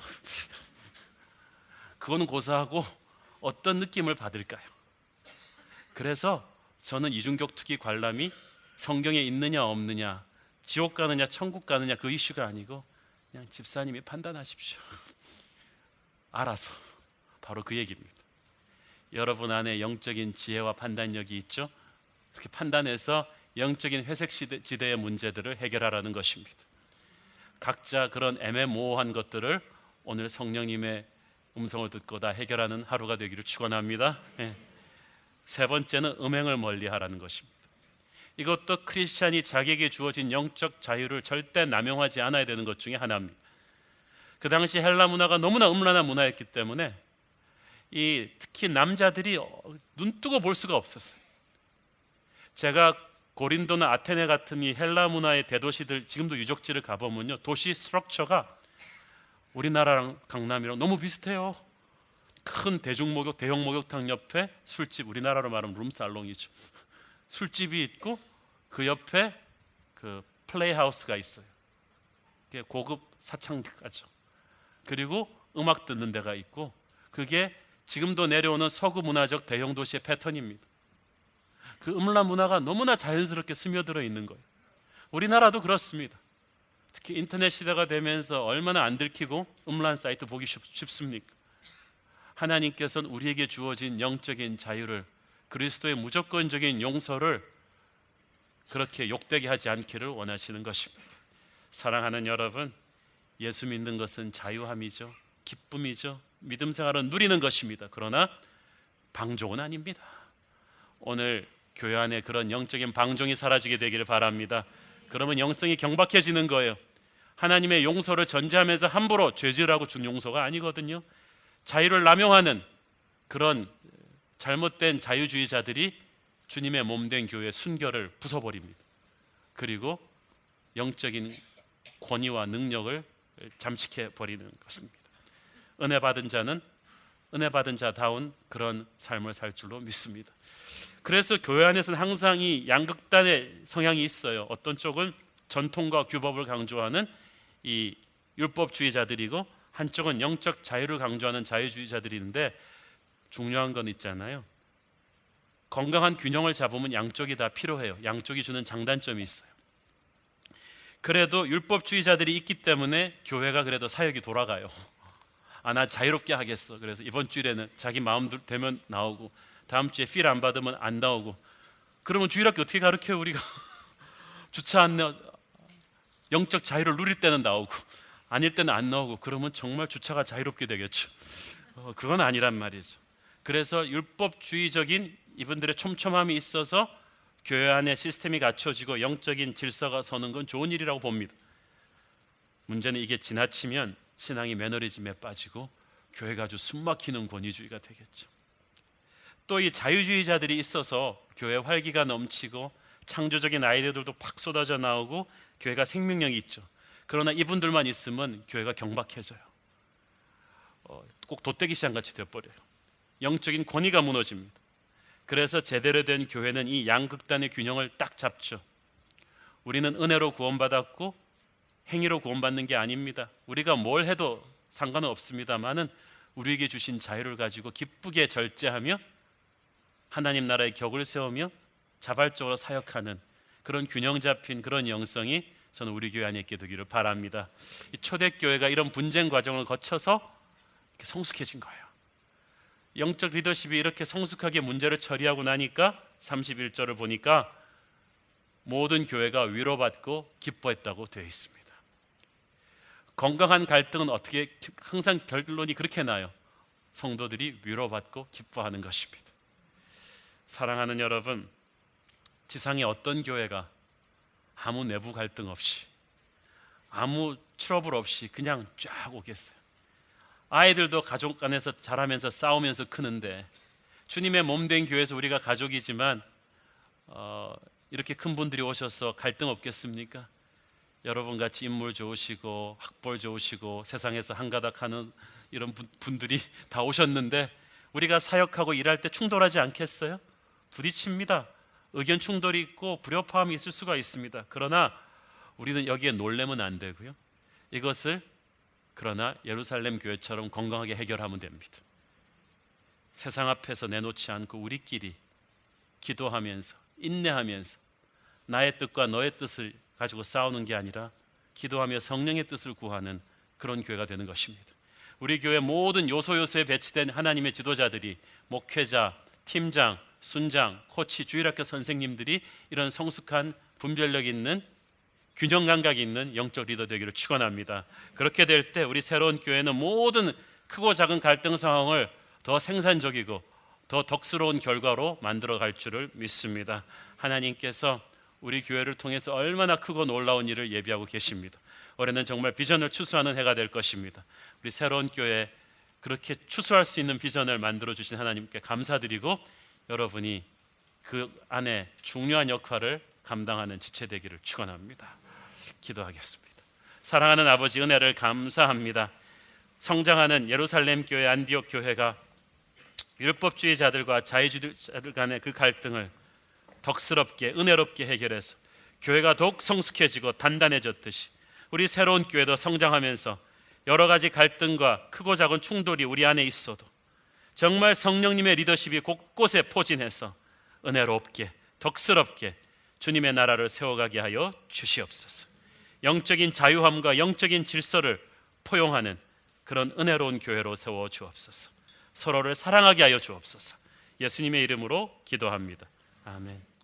그거는 고사하고 어떤 느낌을 받을까요? 그래서 저는 이중격 투기 관람이 성경에 있느냐 없느냐, 지옥 가느냐 천국 가느냐 그 이슈가 아니고 그냥 집사님이 판단하십시오. 알아서. 바로 그 얘기입니다. 여러분 안에 영적인 지혜와 판단력이 있죠? 그렇게 판단해서 영적인 회색 지대의 문제들을 해결하라는 것입니다. 각자 그런 애매모호한 것들을 오늘 성령님의 음성을 듣고 다 해결하는 하루가 되기를 축원합니다. 세 번째는 음행을 멀리하라는 것입니다. 이것도 크리스찬이 자기에게 주어진 영적 자유를 절대 남용하지 않아야 되는 것 중에 하나입니다. 그 당시 헬라 문화가 너무나 음란한 문화였기 때문에 특히 남자들이 눈뜨고 볼 수가 없었어요. 제가 고린도나 아테네 같은 이 헬라 문화의 대도시들 지금도 유적지를 가보면요, 도시 스트럭처가 우리나라랑 강남이랑 너무 비슷해요. 큰 대형 목욕탕 옆에 술집, 우리나라로 말하면 룸살롱이죠. 술집이 있고 그 옆에 그 플레이하우스가 있어요. 그게 고급 사창가죠. 그리고 음악 듣는 데가 있고, 그게 지금도 내려오는 서구 문화적 대형 도시의 패턴입니다. 그 음란 문화가 너무나 자연스럽게 스며들어 있는 거예요. 우리나라도 그렇습니다. 특히 인터넷 시대가 되면서 얼마나 안 들키고 음란 사이트 보기 쉽습니까? 하나님께서는 우리에게 주어진 영적인 자유를, 그리스도의 무조건적인 용서를 그렇게 욕되게 하지 않기를 원하시는 것입니다. 사랑하는 여러분, 예수 믿는 것은 자유함이죠. 기쁨이죠. 믿음 생활은 누리는 것입니다. 그러나 방종은 아닙니다. 오늘 교회 안에 그런 영적인 방종이 사라지게 되기를 바랍니다. 그러면 영성이 경박해지는 거예요. 하나님의 용서를 전제하면서 함부로 죄질하고 준 용서가 아니거든요. 자유를 남용하는 그런 잘못된 자유주의자들이 주님의 몸된 교회의 순결을 부숴버립니다. 그리고 영적인 권위와 능력을 잠식해버리는 것입니다. 은혜 받은 자는 은혜 받은 자다운 그런 삶을 살 줄로 믿습니다. 그래서 교회 안에서는 항상 이 양극단의 성향이 있어요. 어떤 쪽은 전통과 규법을 강조하는 이 율법주의자들이고, 한쪽은 영적 자유를 강조하는 자유주의자들이 있는데, 중요한 건 있잖아요. 건강한 균형을 잡으면 양쪽이 다 필요해요. 양쪽이 주는 장단점이 있어요. 그래도 율법주의자들이 있기 때문에 교회가 그래도 사역이 돌아가요. 나 자유롭게 하겠어. 그래서 이번 주일에는 자기 마음 되면 나오고, 다음 주에 필 안 받으면 안 나오고. 그러면 주일학교 어떻게 가르쳐요 우리가? 주차 안내, 영적 자유를 누릴 때는 나오고 아닐 때는 안 나오고, 그러면 정말 주차가 자유롭게 되겠죠. 그건 아니란 말이죠. 그래서 율법주의적인 이분들의 촘촘함이 있어서 교회 안에 시스템이 갖춰지고 영적인 질서가 서는 건 좋은 일이라고 봅니다. 문제는 이게 지나치면 신앙이 매너리즘에 빠지고 교회가 아주 숨막히는 권위주의가 되겠죠. 또 이 자유주의자들이 있어서 교회 활기가 넘치고 창조적인 아이디어들도 팍 쏟아져 나오고 교회가 생명력이 있죠. 그러나 이분들만 있으면 교회가 경박해져요. 꼭 돗대기 시장같이 되어버려요. 영적인 권위가 무너집니다. 그래서 제대로 된 교회는 이 양극단의 균형을 딱 잡죠. 우리는 은혜로 구원받았고 행위로 구원받는 게 아닙니다. 우리가 뭘 해도 상관은 없습니다만은 우리에게 주신 자유를 가지고 기쁘게 절제하며 하나님 나라의 격을 세우며 자발적으로 사역하는 그런 균형 잡힌 그런 영성이 저는 우리 교회 안에 있게 되기를 바랍니다. 이 초대교회가 이런 분쟁 과정을 거쳐서 이렇게 성숙해진 거예요. 영적 리더십이 이렇게 성숙하게 문제를 처리하고 나니까 31절을 보니까 모든 교회가 위로받고 기뻐했다고 되어 있습니다. 건강한 갈등은 어떻게, 항상 결론이 그렇게 나요. 성도들이 위로받고 기뻐하는 것입니다. 사랑하는 여러분, 지상의 어떤 교회가 아무 내부 갈등 없이, 아무 트러블 없이 그냥 쫙 오겠어요? 아이들도 가족 안에서 자라면서 싸우면서 크는데, 주님의 몸된 교회에서 우리가 가족이지만 이렇게 큰 분들이 오셔서 갈등 없겠습니까? 여러분같이 인물 좋으시고 학벌 좋으시고 세상에서 한가닥 하는 이런 분들이 다 오셨는데 우리가 사역하고 일할 때 충돌하지 않겠어요? 부딪힙니다. 의견 충돌이 있고 불협화음이 있을 수가 있습니다. 그러나 우리는 여기에 놀래면 안 되고요. 이것을 그러나 예루살렘 교회처럼 건강하게 해결하면 됩니다. 세상 앞에서 내놓지 않고 우리끼리 기도하면서 인내하면서 나의 뜻과 너의 뜻을 가지고 싸우는 게 아니라 기도하며 성령의 뜻을 구하는 그런 교회가 되는 것입니다. 우리 교회 모든 요소요소에 배치된 하나님의 지도자들이 목회자, 팀장, 순장, 코치, 주일학교 선생님들이 이런 성숙한 분별력 있는 균형 감각이 있는 영적 리더 되기를 축원합니다. 그렇게 될 때 우리 새로운 교회는 모든 크고 작은 갈등 상황을 더 생산적이고 더 덕스러운 결과로 만들어갈 줄을 믿습니다. 하나님께서 우리 교회를 통해서 얼마나 크고 놀라운 일을 예비하고 계십니다. 올해는 정말 비전을 추수하는 해가 될 것입니다. 우리 새로운 교회 그렇게 추수할 수 있는 비전을 만들어 주신 하나님께 감사드리고 여러분이 그 안에 중요한 역할을 감당하는 지체 되기를 축원합니다. 기도하겠습니다. 사랑하는 아버지, 은혜를 감사합니다. 성장하는 예루살렘 교회, 안디옥 교회가 율법주의자들과 자유주의자들 간의 그 갈등을 덕스럽게 은혜롭게 해결해서 교회가 더욱 성숙해지고 단단해졌듯이 우리 새로운 교회도 성장하면서 여러 가지 갈등과 크고 작은 충돌이 우리 안에 있어도 정말 성령님의 리더십이 곳곳에 포진해서 은혜롭게 덕스럽게 주님의 나라를 세워가게 하여 주시옵소서. 영적인 자유함과 영적인 질서를 포용하는 그런 은혜로운 교회로 세워 주옵소서. 서로를 사랑하게 하여 주옵소서. 예수님의 이름으로 기도합니다. 아멘.